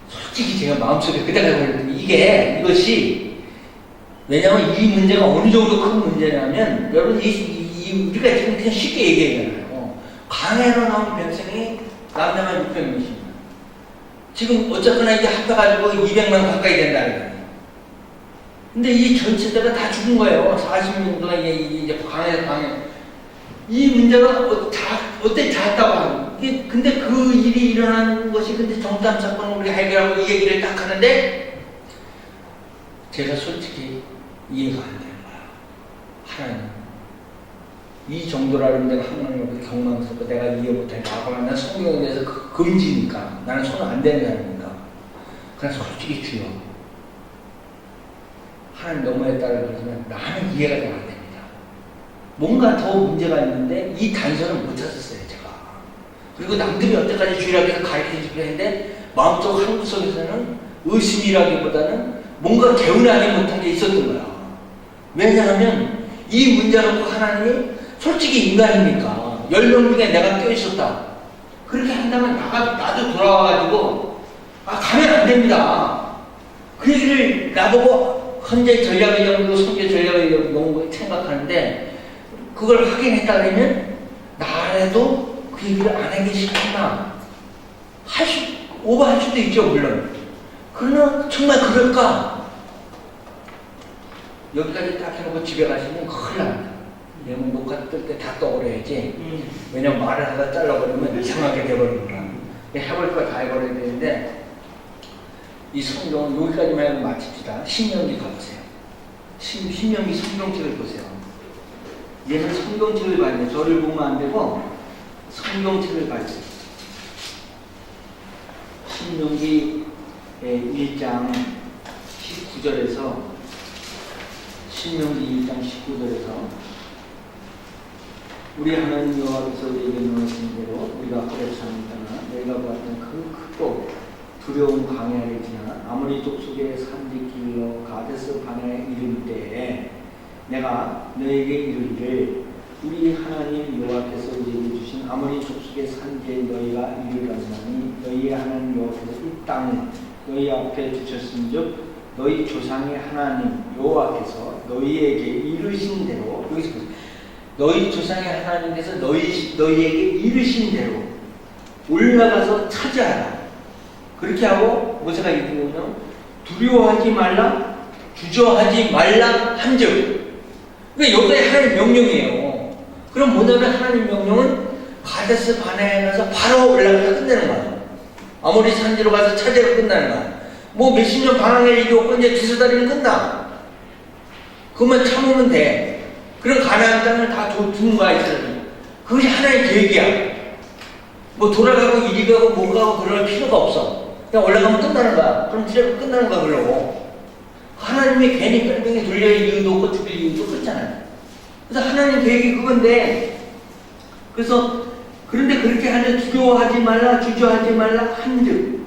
솔직히 제가 마음속에 그대로 걸렸더니 이것이 왜냐하면 이 문제가 어느 정도 큰 문제냐면 여러분 우리가 지금 그냥 쉽게 얘기하잖아요. 강해로 나온 백성이 남자만 600명입니다. 지금 어쨌거나 이제 합쳐가지고 200만 가까이 된다는 거예요. 근데 이 전체대가 다 죽은 거예요. 40년 동안 이제 강해. 이 문제가 어때 작다고 하는. 근데 그 일이 일어난 것이 근데 정탐 사건을 우리가 해결하고 이 얘기를 딱 하는데 제가 솔직히 이해가 안 되는 거야. 하나님. 이 정도라면 내가 하나님을 경망스럽고 내가 이해 못하니까 난 성경에 대해서 금지니까 나는 손 안 대는 사람이니까 그래서 솔직히 주여 하나님 너무에 따라 그러지만 나는 이해가 잘 안 됩니다. 뭔가 더 문제가 있는데 이 단서를 못 찾았어요 제가. 그리고 남들이 여태까지 주일학교에서 가르쳐주기로 했는데 마음속 한구석에서는 의심이라기보다는 뭔가 개운하지 못한 게 있었던 거야. 왜냐하면 이 문제를 놓고 하나님이 솔직히 인간이니까 10명 중에 내가 껴있었다. 그렇게 한다면 나도 돌아와가지고 가면 안 됩니다. 그 얘기를 나보고 현재 전략의 연구, 성교 전략의 연구 생각하는데 그걸 확인했다 그러면 나라도 그 얘기를 안 하기 싫구나. 오버할 수도 있죠 물론. 그러나 정말 그럴까? 여기까지 딱 해놓고 집에 가시면 큰일 납니다. 왜냐면 녹화 뜰 때 다 떠버려야지. 왜냐면 말을 하다 잘라버리면 이상하게 돼버리니까. 해볼 걸 다 해버려야 되는데 이 성경은 여기까지만 해도 마칩시다. 신명기 가보세요. 신명기 성경책을 보세요. 얘는 성경책을 봐야 돼. 저를 보면 안 되고 성경책을 봐야 돼. 신명기 1장 19절에서 신명기 1장 19절에서 우리 하나님 여호와께서 우리에게 명하신 대로 우리가 호렙산을 떠나 너희가 보았던 그 크고 두려운 광야를 지나 아모리 족속의 산지길로 가데스 바네아에 이를 때에 내가 너에게 이르기를 우리 하나님 여호와께서 우리에게 주신 아모리 족속의 산지에 너희가 이르렀나니 너희의 하나님 여호와께서 이 땅을 너희 앞에 주셨은즉 너희 조상의 하나님 여호와께서 너희에게 이르신 대로 여기서 보세요. 너희 조상의 하나님께서 너희에게 이르신 대로 올라가서 차지하라. 그렇게 하고 모세가 이르기는 두려워하지 말라, 주저하지 말라 한즉. 그러니까 여기가 하나님 명령이에요. 그럼 뭐냐면 하나님 명령은 가데스 바네아에 가서 바로 올라가서 끝내는 거야. 아모리 산지로 가서 차지하고 끝나는 거야. 뭐 몇십 년 방황의 일이 없고 이제 두세 달이면 끝나. 그것만 참으면 돼. 그런 가나안 땅을 다 주는 거야, 이스라엘. 그것이 하나의 계획이야. 뭐 돌아가고 이리 가고 뭐 가고 그럴 필요가 없어. 그냥 올라가면 끝나는 거야. 그럼 지뢰가 끝나는 거야, 그러고. 하나님이 괜히 뺑뺑이 돌릴 이유도 없고 죽일 이유도 없잖아요. 그래서 하나님 계획이 그건데, 그래서 그런데 그렇게 하면 두려워하지 말라, 주저하지 말라, 한즉.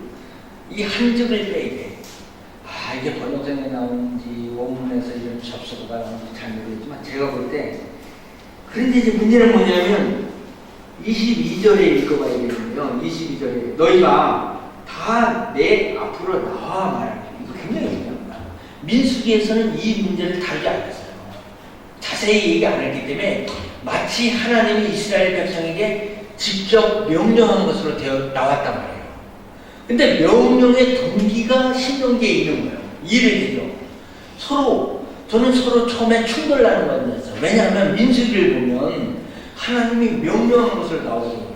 이 한즉을 빼야 돼. 아, 이게 번역성에 나오는지 원문에서 이런 접속어가 나오는지 잘 모르겠지만 제가 볼 때 그런데 이제 문제는 뭐냐면 22절에 읽어봐야겠는데요. 22절에 너희가 다 내 앞으로 나와 말하라. 이거 굉장히 중요합니다. 민수기에서는 이 문제를 다루지 않았어요. 자세히 얘기 안 했기 때문에 마치 하나님이 이스라엘 백성에게 직접 명령한 것으로 되어 나왔단 말이에요. 근데 명령의 동기가 신명기에 있는 거예요. 이를 들여. 저는 서로 처음에 충돌나는 거였어요. 왜냐하면 민수기를 보면 하나님이 명령한 것으로 나오거든요.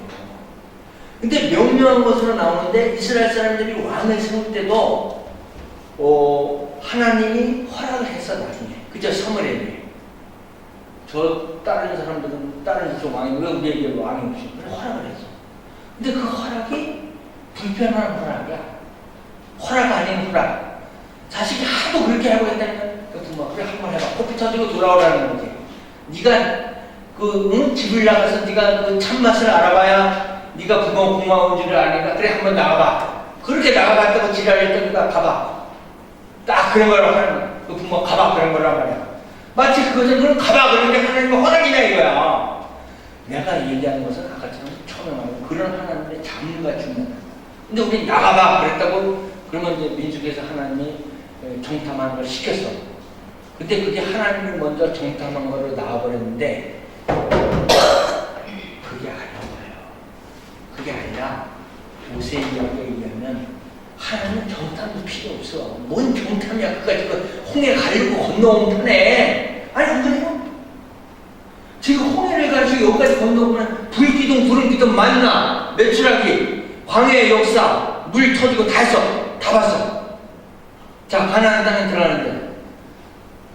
근데 명령한 것으로 나오는데 이스라엘 사람들이 왕을 세울 때도 하나님이 허락을 했어 나중에. 그죠? 사무엘이. 저 다른 사람들은 다른 쪽 왕이 왜 우리에게 왕이 없이 허락을 했어. 근데 그 허락이 불편한 허락이야. 허락 아닌 허락. 자식이 하도 그렇게 하고 있다니까 그래 한번 해봐. 코피 터지고 돌아오라는 거지. 네가 집을 나가서 네가 그 참맛을 알아봐야 네가 부모 고마운 줄을 아니까 그래 한번 나가봐. 그렇게 나가봤다고 지랄했다니까 가봐. 딱 그런 거라고 하는 거야. 그 부모 가봐 그런 거란 말이야. 마치 그것은 그럼 가봐 그런데 하나님의 허락이냐 이거야. 내가 얘기하는 것은 아까처럼 처음에 말한 그런 하나님의 장르가 중요하다. 근데 우리 나가봐 그랬다고 그러면 이제 민수기에서 하나님이 정탐하는 걸 시켰어. 근데 그게 하나님이 먼저 정탐한 거로 나와버렸는데 그게 아닌 거예요. 그게 아니라 모세 이야기에 의하면 하나님은 정탐도 필요 없어. 뭔 정탐이야. 그까짓 거 홍해 가르고 건너오면 편해. 아니 안 그래요? 지금 홍해를 가지고 여기까지 건너오면 불기둥 구름기둥 만나 매출하기 광해의 역사 물 터지고 다 했어. 다 봤어. 자 가나안 땅에 들어가는데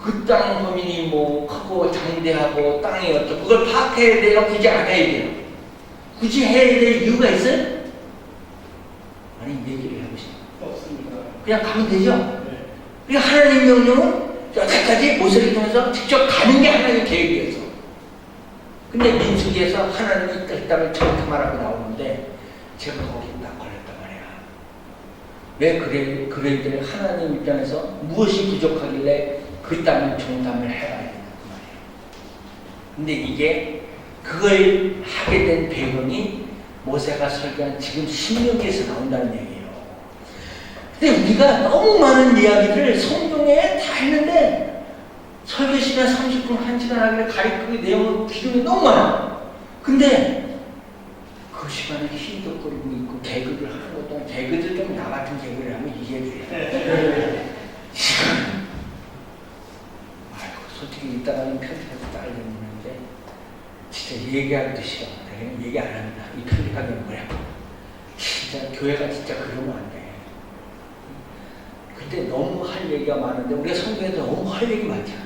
그 땅 범인이 뭐 크고 장대하고 땅이 어쩌고 그걸 파악해야 돼요? 굳이 안 해야 돼요? 굳이 해야 될 이유가 있어요? 아니 얘기를 해보시죠. 없습니다. 그냥 가면 되죠? 네. 그러니까 하나님 명령은 여태까지 모세를 통해서 직접 가는 게 하나님의 계획이었어. 근데 민수기에서 하나님이 이 땅을 정탐하라고 나오는데 제가 거기에 딱 걸렸단 말이야. 왜 그래들의 하나님 입장에서 무엇이 부족하길래 그 땅을 정탐을 해야 되는 그 말이에요. 근데 이게 그걸 하게 된 배경이 모세가 설교한 지금 신명기에서 나온다는 얘기예요. 근데 우리가 너무 많은 이야기들을 성경에 다 했는데 설교 시간 30분, 1시간 하길래 가리키기 내용은 비중이 너무 많아. 근데 그 시간에 희덕거리고 있고 개그를 하는 것도 개그들 좀 나 같은 개그를 하면 이해돼. 시간. 솔직히 이따가는 편집해서 따르겠는데 진짜 얘기하기도 싫어. 내가 얘기 안 합니다. 이 편집하기는 뭐야. 진짜 교회가 진짜 그러면 안 돼. 근데 너무 할 얘기가 많은데 우리가 성경에서 너무 할 얘기 많잖아.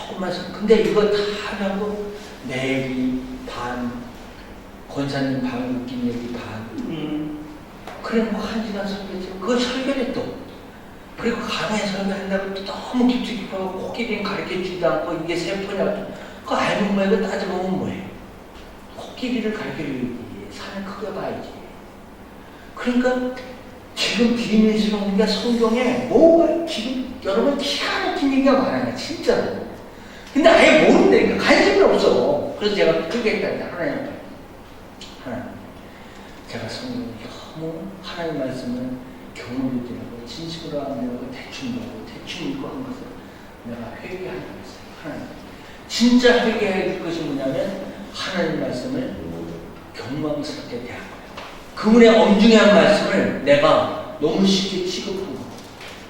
조금만 근데 이거 다 하려고 내 얘기 반, 권사님 반, 웃긴 얘기 반. 그래 뭐 1시간 설교했지. 그걸 설교를 또. 그리고 강의 설교한다고 또 너무 깊숙이하고 코끼리는 가르쳐주지도 않고 이게 세포냐. 그거 알면 뭐야? 이거 따져보면 뭐예요? 코끼리를 가르쳐주지. 산을 크게 봐야지. 그러니까 지금 비밀스러운 게 성경에 뭐가 지금 여러분 기가 막힌 얘기가 많아요. 진짜로. 근데 아예 모른다니까. 관심이 없어. 그래서 제가 크게 했다. 하나님. 제가 성경을 너무 하나님 말씀을 경험을 지나고 진심으로 하고 대충 읽고 한 것을 내가 회개하는 거였어요. 하나님. 진짜 회개해야 될 것이 뭐냐면 하나님 말씀을 경망스럽게 대한 거예요. 그분의 엄중한 말씀을 내가 너무 쉽게 취급한 거.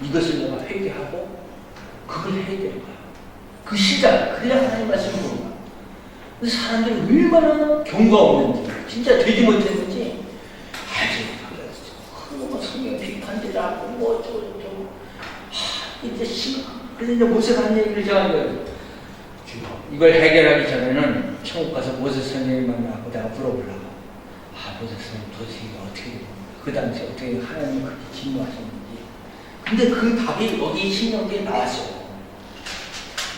이것을 내가 회개하고 그걸 해야 되는 거야. 그 시작, 그래야 하나님 말씀을 보는 거야. 그래서 사람들이 얼마나 경과 없는지, 진짜 되지 못했는지, 뭐 성경 비판되지 않고, 뭐 어쩌고, 그래서 이제 모세 한 얘기를 제가 한 거예요. 이걸 해결하기 전에는 천국 가서 모세 선생님 만나고 내가 물어보려고. 모세 선생님 도대체 이게 어떻게 된 겁니까? 그 당시에 어떻게 하나님이 그렇게 진노하셨는지. 근데 그 답이 여기 신명기에 나왔어요.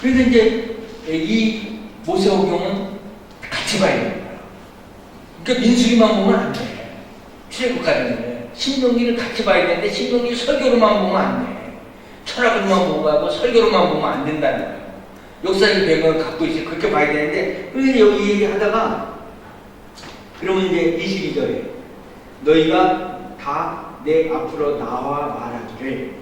그래서 이제 이 모세오경은 같이 봐야 되는 거야. 그러니까 민수기만 보면 안 돼. 출애굽까지는 신명기를 같이 봐야 되는데 신명기 설교로만 보면 안 돼. 철학으로만 보고 하고 설교로만 보면 안 된다는 거예요. 역사적 배경을 갖고 있어요. 그렇게 봐야 되는데 그래서 여기 얘기하다가 그러면 이제 22절에 너희가 다 내 앞으로 나와 말하기를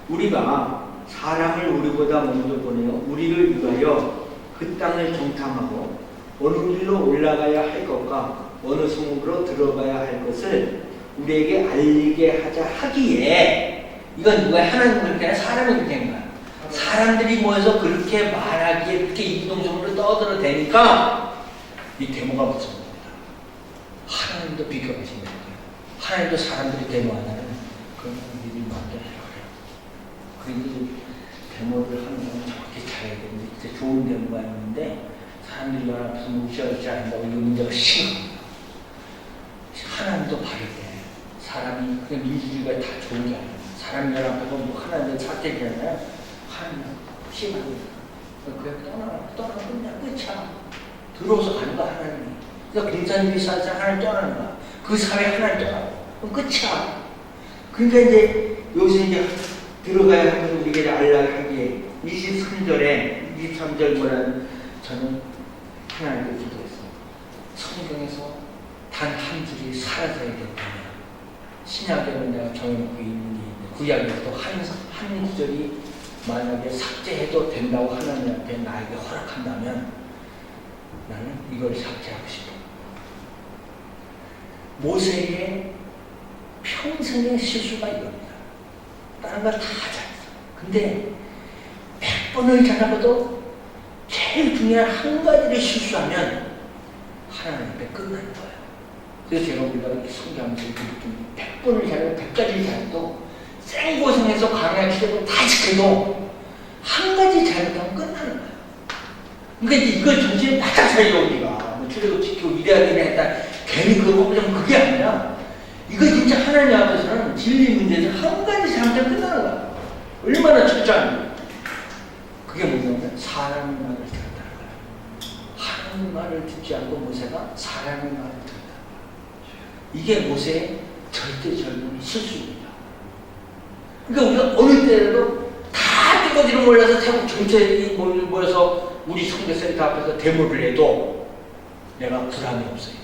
우리가 사람을 우리보다 먼저 보내어 우리를 위하여 그 땅을 정탐하고 어느 길로 올라가야 할 것과 어느 성읍으로 들어가야 할 것을 우리에게 알리게 하자 하기에 이건 누가 하나님 그렇게 하나 사람이 그렇게 한 거야. 사람들이 모여서 그렇게 말하기에 그렇게 이동적으로 떠들어대니까 이 데모가 무슨 겁니다. 하나님도 비켜가시는 거예요. 하나님도 사람들이 데모하다는 그런 일을 만들어내라 그래요. 그리고 데모를 하는 건 정확히 잘해야 되는데 진짜 좋은 데모가 있는데 사람들이 연합해서 무시하지 않는다고 이 문제가 심합니다. 하나님도 바를 때 사람이 그냥 민주주의가 다 좋은 게 아니에요. 사람 연합해서 뭐 하나님의 사태잖아요. 하나님 심합니다. 그냥 떠나면 그냥 끝이야. 들어오서 가는 거 하나님이. 그러니까 공산주의 사회에서 하나님 떠나는 거야. 그 사회 하나님 떠나고. 그럼 끝이야. 그러니까 이제 여기서 이제 들어가야 하는 우리에게 알라게 하기에 23절에 뭐라는 저는 하나님께 기도했어요. 성경에서 단 한 줄이 사라져야 된다면 신약에는 내가 정해놓고 있는 게 있는데 구약에서도 한 구절이 만약에 삭제해도 된다고 하나님한테 나에게 허락한다면 나는 이걸 삭제하고 싶어. 모세의 평생의 실수가 이겁니다. 다른 걸 다 잘했어. 근데 100번을 잘하고도 제일 중요한 한 가지를 실수하면 하나님 앞에 끝나는 거예요. 그래서 제가 우리가 이렇게 성경하면서 이렇게 느낍니다. 100번을 잘하고 100가지를 잘해도 생고생해서 강약 시대로 다 지켜도 한 가지 잘못하면 끝나는 거예요. 그러니까 이걸 정신에 바짝 차려 우리가 뭐 출애굽 지키고 이래야 되냐 했다. 괜히 그거 보면 그게 아니라 이거 진짜 하나님 앞에서는 진리 문제에서 한 가지 잘못하면 끝나는 거야. 얼마나 철저한지. 그게 뭐냐면 사람의 말을 들었다는 거야. 하나님 말을 듣지 않고 모세가 사람의 말을 들었다. 이게 모세의 절대적인 실수입니다. 그러니까 우리가 어느 때라도 다 뜨거지를 몰라서 태국 전체에 모여서 우리 선교센터 앞에서 데모를 해도 내가 불안이 없어야 돼.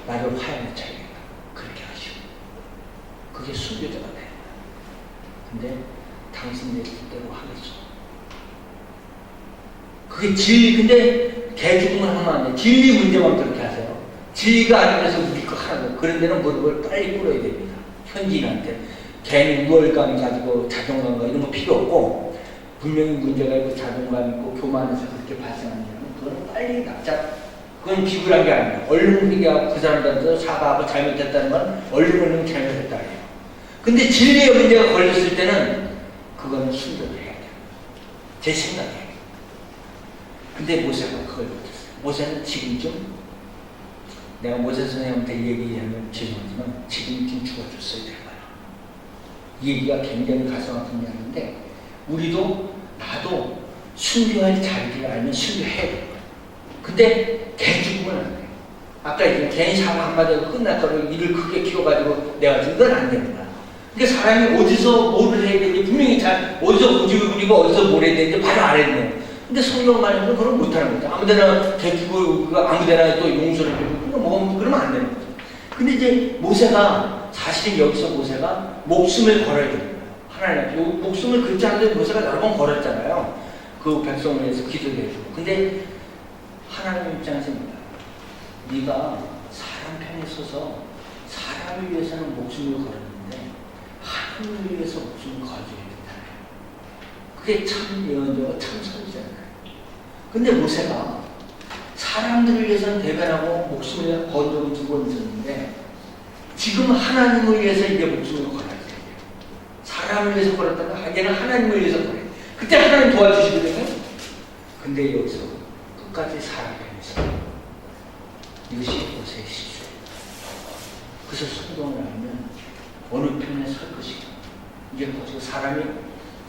나를 화해에 차야겠다. 그렇게 하시오. 그게 순교자가 돼. 근데 당신의 뜻대로 하겠소. 그게 진리, 근데 개죽음을 하면 안 돼. 진리 문제만 그렇게 하세요. 진리가 아니라서 우리 거 하라고. 그런 데는 무릎을 빨리 꿇어야 됩니다. 현지인한테. 괜히 우월감 가지고 자존감과 이런 거 필요 없고, 분명히 문제가 있고 자존감 있고 교만해서 그렇게 발생하는 일은 그거는 빨리 납작. 그건 비굴한 게 아니에요. 얼른 회개하고 그 사람들한테 사과하고 잘못했다는 건 얼른 잘못했다 해요. 근데 진리의 문제가 걸렸을 때는 그거는 순종을 해야 돼요. 제 생각에. 근데 모세가 그걸 못했어요. 모세는 지금쯤, 내가 모세 선생님한테 얘기하면 죄송하지만 지금쯤 죽어줬어야 될 거야. 이 얘기가 굉장히 가슴 아픈 이야기인데, 우리도 나도 순교할 자리를 알면 순교해야 될 거야. 근데 걔 죽으면 안 돼. 아까 이제 괜히 사과 한마디 하고 끝났다고 일을 크게 키워가지고 내가 지금 이건 안 되는 거야. 그러니까 사람이 어디서 뭐를 해야 되는지 분명히 잘 어디서 고집을 어디서 뭘 해야 되는지 바로 알았네. 근데 성경만 해도 그걸 못하는 거죠. 아무데나 대기고 아무데나 또 용서를 해주고 뭐 그러면 안 되는 거죠. 근데 이제 모세가 사실은 여기서 모세가 목숨을 걸어야 되는 거예요. 하나님 목숨을 긋지 않는데 모세가 여러 번 걸었잖아요. 그 백성을 위해서 기도를 해주고. 근데 하나님 입장에서 네가 사람 편에 서서 사람을 위해서는 목숨을 걸었는데 하나님을 위해서 목숨을 걸어줘야 된다. 그게 참 예언자가 참 선지자잖아요. 근데 모세가 사람들을 위해서는 대변하고 목숨을 건 적이 두 번 있었는데 지금 하나님을 위해서 이제 목숨을 걸어야 돼요. 사람을 위해서 걸었다가 얘는 하나님을 위해서 걸어야 돼요. 그때 하나님 도와주시거든요. 근데 여기서 끝까지 사람을 위해서 이것이 모세의 실수예요. 그래서 성경을 알면 어느 편에 설 것인가. 이게 뭐죠? 사람이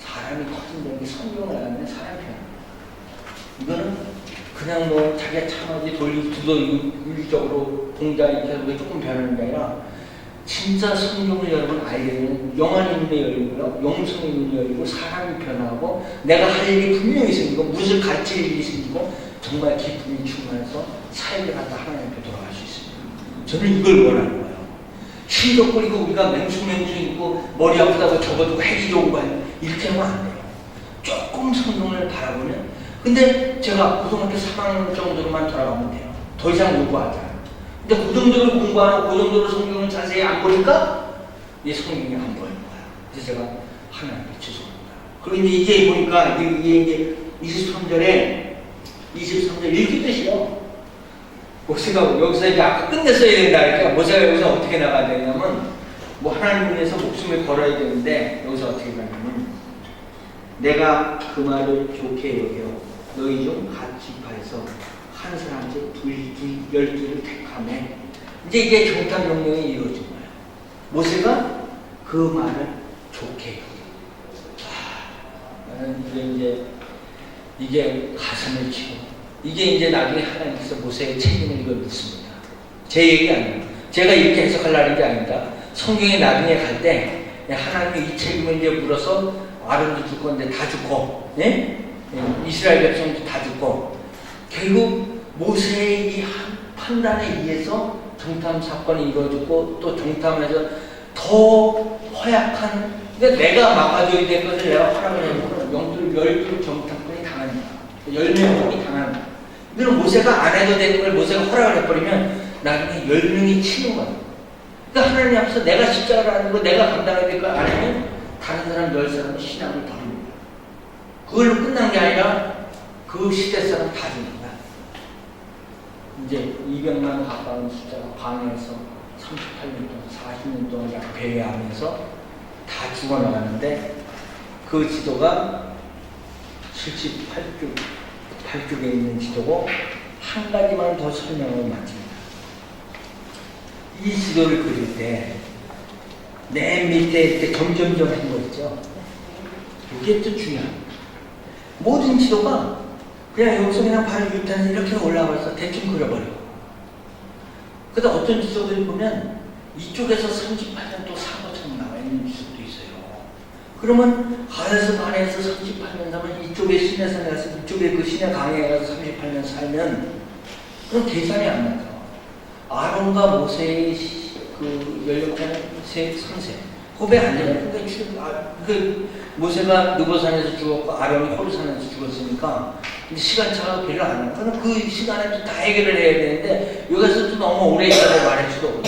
커진다는 게 성경을 알면 사람 편. 이거는 그냥 뭐 자기가 참아지 두도 윤리적으로 공자 이렇게 하고 조금 변하는 게 아니라 진짜 성경을 여러분 알게 되면 영안의 눈이 열리고요, 영성의 눈이 열리고 사람이 변하고 내가 할 일이 분명히 생기고 무슨 가치의 일이 생기고 정말 기쁨이 충만해서 사역을 하다 하나님 앞에 돌아갈 수 있습니다. 저는 이걸 원하는 거예요. 힘적거리고 우리가 맹숭맹숭 있고 머리 아프다고 접어두고 해기 오고 이렇게 하면 안 돼요. 조금 성경을 바라보면. 근데 제가 고등학교 3학년 정도로만 돌아가면 돼요. 더 이상 요구하지 않아요. 근데 그 정도로 공부하고 그 정도로 성경을 자세히 안 보니까 이 성경이 안 보이는 거예요. 그래서 제가 하나님께 죄송합니다. 그리고 이제 보니까 이게 23절에 23절 읽기 뜻이요. 모세가 여기서 이제 아까 끝냈어야 된다. 그러니까 모세가 여기서 어떻게 나가야 되냐면 뭐 하나님을 위해서 목숨을 걸어야 되는데 여기서 어떻게 가냐면 내가 그 말을 좋게 여겨 너희 중 각 지파에서 한 사람씩 12를 택하매 이제 이게 정탐 명령이 이루어진 거예요. 모세가 그 말을 좋게 여겨. 나는 이게 가슴을 치고 이게 이제 나중에 하나님께서 모세의 책임을 이걸 묻습니다. 제 얘기 아니에요. 제가 이렇게 해석하려는 게 아닙니다. 성경에 나중에 갈 때 하나님이 이 책임을 이제 물어서 아론도 줄 건데 다 죽고, 예? 이스라엘 백성도 다 죽고, 결국 모세의 이 판단에 의해서 정탐 사건이 이루어졌고 또 정탐에서 더 허약한, 그러니까 내가 막아줘야 될 것을 내가 허락을 해놓고 영들 12 정탐꾼이 당하는 거야. 10명이 당하는 거야. 이거는 모세가 안 해도 되는 걸 모세가 허락을 해버리면 나중에 10명이 치는 거야. 그러니까 하나님 앞에서 내가 십자가를 하는 거 내가 감당해야 될 걸 안 하면 다른 사람 10사람은 신앙을 버립니다. 그걸로 끝난 게 아니라 그 시대 사람 다 죽는 거야. 이제 200만 가까운 숫자가 방에서 38년 동안 40년 동안 약 배회하면서 다 죽어나가는데 그 지도가 78쪽에 있는 지도고 한 가지만 더 설명을 마칩니다. 이 지도를 그릴 때 맨 밑에 이렇게 점점점 한 거 있죠. 이게 또 중요합니다. 모든 지도가 그냥 여기서 그냥 바로 유탄해서 이렇게 올라가서 대충 그려버려요. 그래서 어떤 지도들을 보면 이쪽에서 38년 또 사고처럼 나와 있는 지도도 있어요. 그러면 가에서 반에서 38년 살면 이쪽에 시내산에 가서 이쪽에 그 시내 강에 가서 38년 살면 그럼 계산이 안 나죠. 아론과 모세의 그 연령차는 3세. 호배 안 되냐? 그 모세가 느보산에서 죽었고 아론이 호르산에서 죽었으니까 근데 시간차가 별로 안 나요. 그럼 그 시간에 또 다 해결을 해야 되는데 여기서 또 너무 오래 있다고 말할 수도 없고.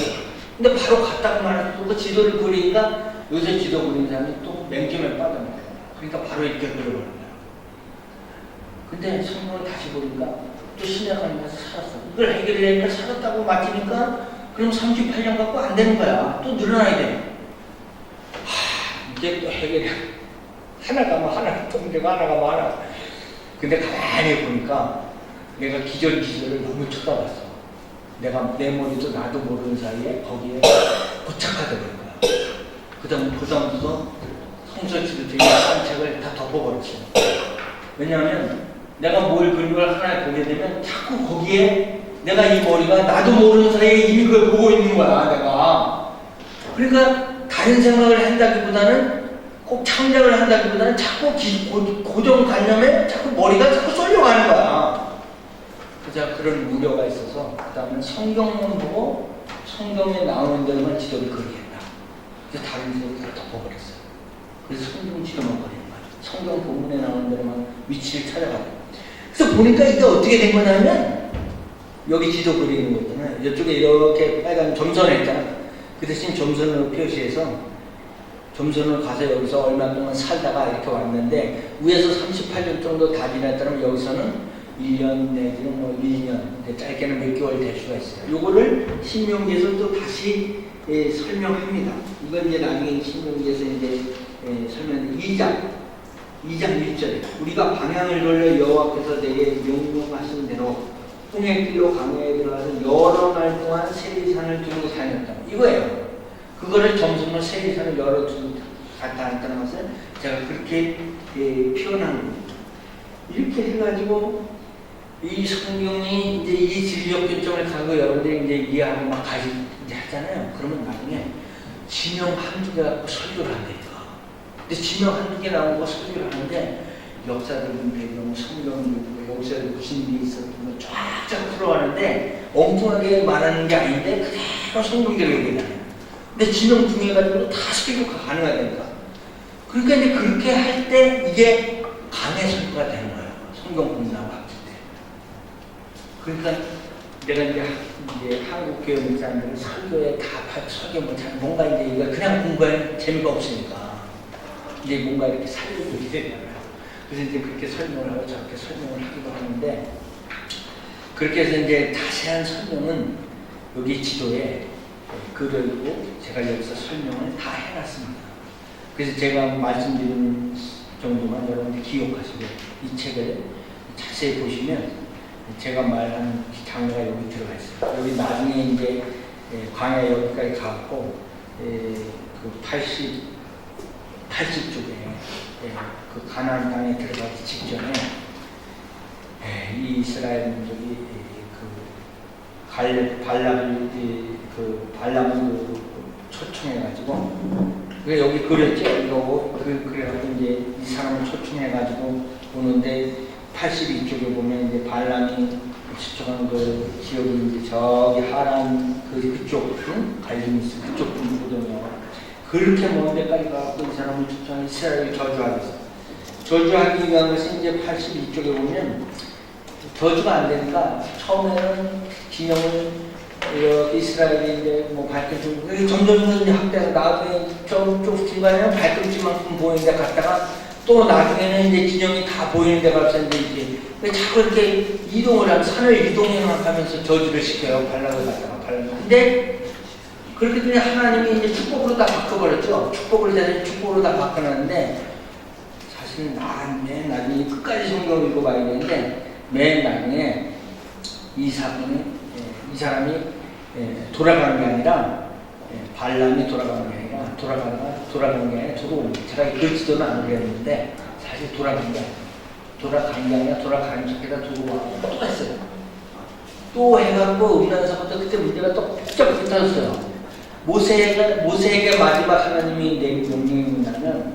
근데 바로 갔다고 말할 수도 없고 지도를 그리니까 요새 지도 그리는 사람이 또 맹점에 빠져나가요. 그러니까 바로 이렇게 그려버린 거예요. 근데 성경을 다시 보니까 또 시내 가면서 살았어. 이걸 해결하니까 살았다고 맞으니까 그럼 38년 갖고 안 되는 거야. 또 늘어나야 돼. 이제 또 해결이 하나 가면 하나, 또 문제가 하나 가면 하나. 근데 가만히 보니까 내가 기절을 너무 쳐다봤어. 내가 내 머리도 나도 모르는 사이에 거기에 고착화되는 거야. 그 다음부터 성서지도 되게 산책을 다 덮어버렸어. 왜냐하면 내가 뭘 그린 걸 하나 보게 되면 자꾸 거기에 내가 이 머리가 나도 모르는 사이에 이미 그걸 보고 있는 거야, 내가. 그러니까 다른 생각을 한다기보다는 꼭 창작을 한다기보다는 자꾸 고정관념에 자꾸 머리가 자꾸 쏠려가는 거야. 그래서 그런 우려가 있어서 그 다음에 성경만 보고 성경에 나오는 데만 지도를 그리겠다. 그래서 다른 지도를 다 덮어버렸어요. 그래서 성경 지도만 그리는 거야. 성경 본문에 나오는 데만 위치를 찾아가요. 그래서 보니까 이게 어떻게 된 거냐면 여기 지도 그리는 거 있잖아요. 이쪽에 이렇게 빨간 점선을 했잖아. 그 대신 점선으로 표시해서 점선을 가서 여기서 얼마 동안 살다가 이렇게 왔는데 위에서 38년 정도 다 지났다면 여기서는 1년 내지는 뭐 1년, 짧게는 몇 개월 될 수가 있어요. 요거를 신명기에서 또 다시 설명합니다. 이건 이제 나중에 신명기에서 이제 설명 2장 1절에 우리가 방향을 돌려 여호와께서 내게 명령하신 대로 홍해 길로 강야에 들어가서 여러 날 동안 세리산을 두고 다녔다. 이거예요. 그거를 점선으로 세리산을 여러 두고 갔다 했다는 것을 제가 그렇게 표현하는 겁니다. 이렇게 해가지고 이 성경이 이제 이 진리적 교점을 가지고 여러분들이 이제 이해하고 막 가지 이제 하잖아요. 그러면 나중에 지명 한두 개 갖고 설교를 한다니까. 근데 지명 한두 개 나오고 설교를 하는데 역사적인 배경, 성경 여기서 무슨 일이 있었던 거 쫙쫙 풀어가는데 엉뚱하게 말하는 게 아닌데 그대로 성경대로 얘기해요. 근데 지명 중해가지고 다 설교가 가능하다니까. 그러니까 이제 그렇게 할 때 이게 강의 설교가 되는 거예요. 성경 공부하고 학교 때. 그러니까 내가 이제 한국 교회 목사님들 설교에 다 설교 못하는 뭔가 이제 이거 그냥 공부하는 재미가 없으니까 이제 뭔가 이렇게 살려주게 되잖아요. 그래서 이제 그렇게 설명을 하고 저렇게 설명을 하기도 하는데 그렇게 해서 이제 자세한 설명은 여기 지도에 글을고 제가 여기서 설명을 다 해놨습니다. 그래서 제가 말씀드리는 정도만 여러분들 기억하시고 이 책을 자세히 보시면 제가 말하는 장르가 여기 들어가 있어요. 여기 나중에 이제 광야 여기까지 가고 그 80쪽에 그 가나안 땅에 들어가기 직전에 이 이스라엘 민족이 발람을 초청해가지고 여기 그렸죠. 이거 그래가지고 이제 이 사람을 초청해가지고 오는데 82쪽에 보면 이제 발람이 추천한 그 지역이 이제 저기 하란 그쪽 갈리미스 그쪽 중부거든요. 그렇게 먼 데까지 가고 이 사람을 추천한 이스라엘을 저주하고 있어요. 저주하기 위한 것이 이제 82쪽에 보면 저주가 안 되니까 처음에는 진영을 이스라엘이 이제 뭐 발끝 점점 이제 확대해서 나중에 저쪽 중간에는 발끝만큼 보이는 데 갔다가 또 나중에는 이제 진영이 다 보이는 데 가서 이제 자꾸 이렇게 이동을 하면 산을 이동하면서 저주를 시켜요. 발락을 갖다가 발락. 근데 그렇게 되면 하나님이 이제 축복으로 다 바꿔버렸죠. 축복을 대신 축복으로 다 바꿔놨는데 사실은 맨 나중에 끝까지 성경을 읽어봐야 되는데 맨 나중에 이 사건이 이 사람이 돌아가는 게 아니라 발람이 돌아가는 게 아니라 돌아가는 게 아니라 제가 그 지도는 안 그랬는데 사실 돌아간 게 아니라 돌아간 게 아니라 돌아가는 척에다 두고 또 했어요. 또 해갖고 음란사부터 그때 문제가 또 복잡하게 터졌어요. 모세에게 마지막 하나님이 내린 명령이 뭐냐면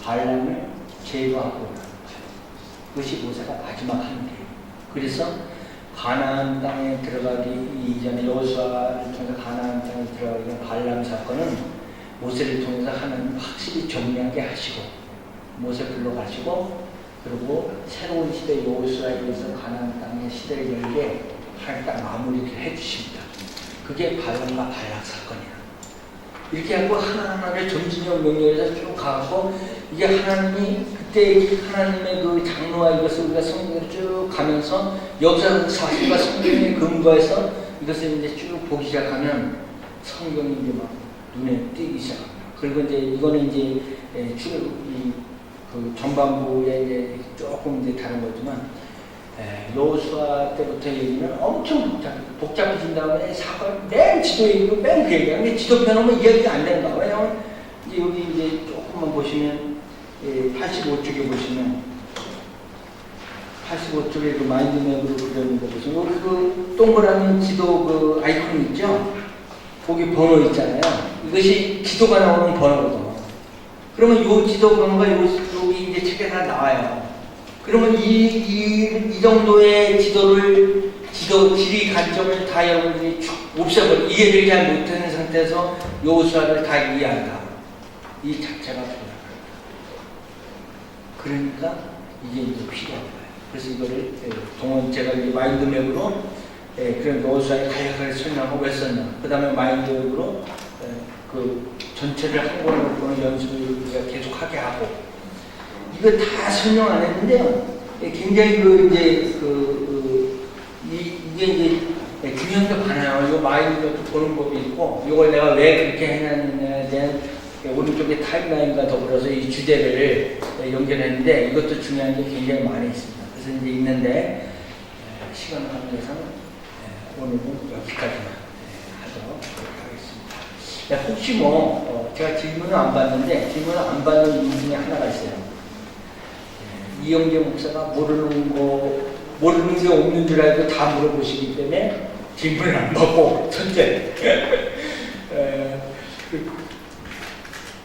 발람을 제거하고 그것이 모세가 마지막 하는 일이에요. 그래서 가나안 땅에 들어가기 이전에 여호수아를 통해서 가나안 땅에 들어가기 전 발람 사건은 모세를 통해서 하나님 확실히 정리하게 하시고 모세 불러가시고 그리고 새로운 시대 여호수아에 의해서 가나안 땅의 시대를 열게 할 딱 마무리를 해주십니다. 그게 발람과 발락 사건이야. 이렇게 하고 하나하나를 점진적 명령에서 쭉 가고 이게 하나님이 그때 하나님의 그 장로와 이것을 우리가 성경을 쭉 가면서 역사 사실과 성경에 근거해서 이것을 이제 쭉 보기 시작하면 성경이 이제 막 눈에 띄기 시작합니다. 그리고 이제 이거는 이제 그 전반부에 이제 조금 이제 다른 거지만 여호수아 때부터 얘기는 엄청 복잡해진 다음에 사건 맨 지도에 있고 맨 그 얘기야. 근데 지도 펴놓으면 이야기가 안 되는 거야. 왜냐면 여기 이제 조금만 보시면 85쪽에 보시면 85쪽에 그 마인드맵으로 그려놓은 거 보시면 여기 그 동그라미 지도 그 아이콘 있죠? 거기 번호 있잖아요. 이것이 지도가 나오는 번호거든. 그러면 요 지도 번호가 여기 이제 책에 다 나와요. 그러면 이 정도의 지리 관점을 다 여러분들이 쭉 없애버려. 이해를 잘 못하는 상태에서 여호수아를 다 이해한다. 이 자체가 필요합니다. 그러니까 이게 이제 필요한 거예요. 그래서 이거를 제가 이제 마인드맵으로 그런 여호수아의 간략하게 설명하고 왜 썼나. 그 다음에 마인드맵으로 그 전체를 한 번에 보는 연습을 우리가 계속하게 하고 이거 다 설명 안 했는데요. 굉장히 이게 이제 중요한 게 많아요. 이 마인드맵도 보는 법이 있고 이걸 내가 왜 그렇게 해놨느냐에 대한 오른쪽에 타임라인과 더불어서 이 주제를 연결했는데 이것도 중요한 게 굉장히 많이 있습니다. 그래서 이제 있는데 시간 관계상 오늘은 여기까지만 하도록 하겠습니다. 혹시 제가 질문을 안 받는데 질문을 안 받는 이유 중에 하나가 있어요. 이영재 목사가 모르는 게 없는 줄 알고 다 물어보시기 때문에 질문을 안 받고 첫째.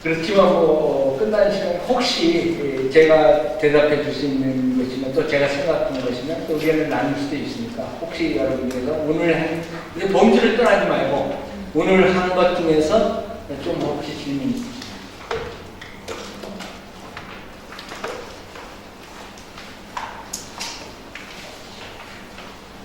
그렇지만 끝나는 시간에 혹시 제가 대답해 줄 수 있는 것이면 또 제가 생각하는 것이면 또 의견을 나눌 수도 있으니까 혹시 여러분께서 오늘 근데 범주를 떠나지 말고 오늘 한 것 중에서 좀 혹시 질문이 있으시죠?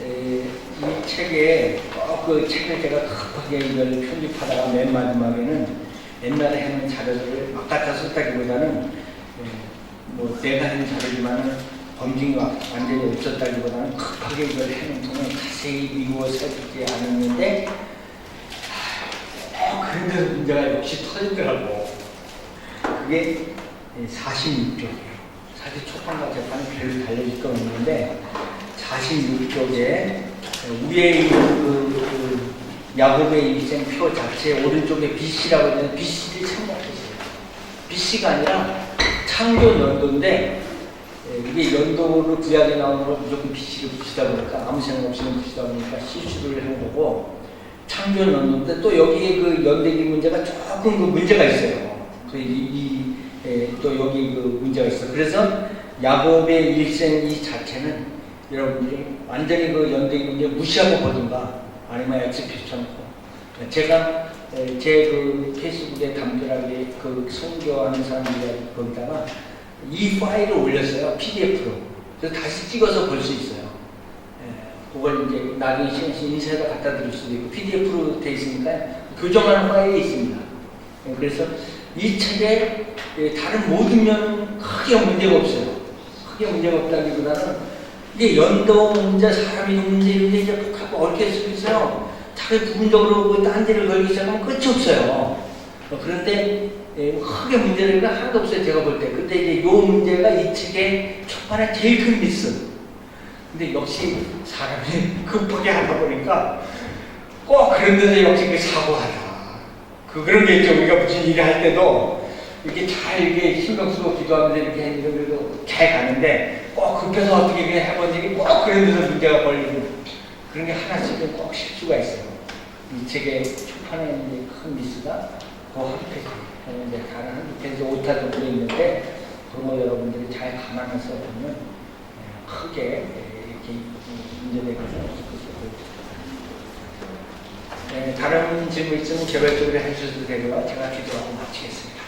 이 책에 그 책을 제가 급하게 이걸 편집하다가 맨 마지막에는 옛날에 해놓은 자료들을 막 갖다 썼다기보다는 내가 하는 자료지만 범증이 완전히 없었다기보다는 급하게 이걸 해놓은 통은 자세히 미루어 살피지 않았는데 그런 데서 문제가 역시 터지더라고. 그게 46쪽이에요. 사실 초판과 재판은 별로 달라질 건 없는데 46쪽에 위에 있는 야곱의 일생 표 자체의 오른쪽에 BC라고 하는 BC를 참고하셨어요. BC가 아니라 창조 연도인데 이게 연도를 구약에 나오는 걸 무조건 BC를 붙이다 보니까 아무 생각 없이 붙이다 보니까 실수를 한 거고 창조 연도인데 또 여기에 그 연대기 문제가 조금 그 문제가 있어요. 또 여기 그 문제가 있어요. 그래서 야곱의 일생 이 자체는 여러분들이 완전히 그 연대기 문제 무시하고 보든가 아니면 엑스피스 쳐놓고 제가 제 그 페이스북에 담더라고요. 그 선교하는 사람들이 거기다가 이 파일을 올렸어요. PDF로. 그래서 다시 찍어서 볼 수 있어요. 그걸 이제 나중에 인쇄해서 갖다 드릴 수도 있고 PDF로 돼 있으니까 교정하는 파일이 있습니다. 그래서 이 책에 다른 모든 면은 크게 문제가 없어요. 크게 문제가 없다기보다는 이게 연도 문제, 사람이 문제 이런 게 이제 복잡하고 얽힐 수 있어요. 자기 부분적으로 딴 데를 걸기 시작하면 끝이 없어요. 그런데 크게 문제는 하나도 없어요. 제가 볼 때. 근데 이제 요 문제가 이 책의 초반에 제일 큰 미스. 근데 역시 사람이 급하게 하다 보니까 꼭 그런 데서 역시 그 사고하다. 그런 게 있죠. 우리가 무슨 일을 할 때도 이렇게 잘 이렇게 신경 쓰고 기도하면서 이렇게 했는데 그래도 잘 가는데 꼭 급해서 어떻게 해본 일이 꼭 그런 데서 문제가 걸리고 그런 게 하나씩은 꼭 실수가 있어요. 이 책의 초판에 있는 큰 미스가 그 한 페이지, 다른 한 페이지 오타 정도 있는데 그런 거 여러분들이 잘 감안해서 보면 크게 이렇게 문제되는 것은 없을 것이고 다른 질문 있으면 개별적으로 해주셔도 되고요. 제가 기도하고 마치겠습니다.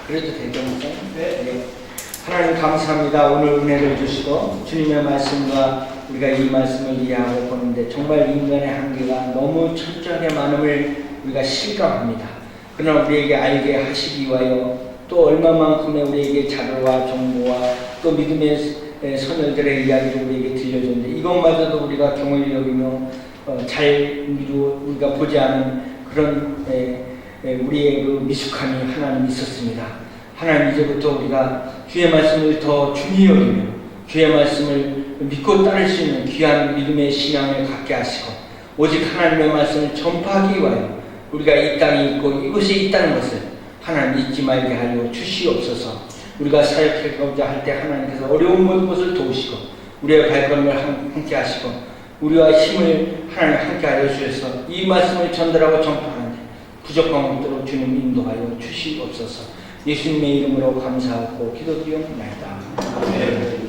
그래도 되죠? 네. 하나님 감사합니다. 오늘 은혜를 주시고 주님의 말씀과 우리가 이 말씀을 이해하고 보는데 정말 인간의 한계가 너무 철저하게 많음을 우리가 실감합니다. 그러나 우리에게 알게 하시기 위하여 또 얼마만큼의 우리에게 자료와 정보와 또 믿음의 선열들의 이야기를 우리에게 들려줬는데 이것마저도 우리가 경을 여기며 잘 우리가 보지 않은 그런 우리의 그 미숙함이 하나님 있었습니다. 하나님 이제부터 우리가 주의 말씀을 더 중히 여기며 주의 말씀을 믿고 따를 수 있는 귀한 믿음의 신앙을 갖게 하시고 오직 하나님의 말씀을 전파하기 위하여 우리가 이 땅에 있고 이곳에 있다는 것을 하나님 잊지 말게 하여 주시옵소서. 우리가 사역하고자 할 때 하나님께서 어려운 모든 것을 도우시고 우리의 발걸음을 함께 하시고 우리와 힘을 하나님 함께 하여 주셔서 이 말씀을 전달하고 전파하는데 부족함 없도록 주님 인도하여 주시옵소서. 예수님의 이름으로 감사하고 기도드리옵나이다. 아멘.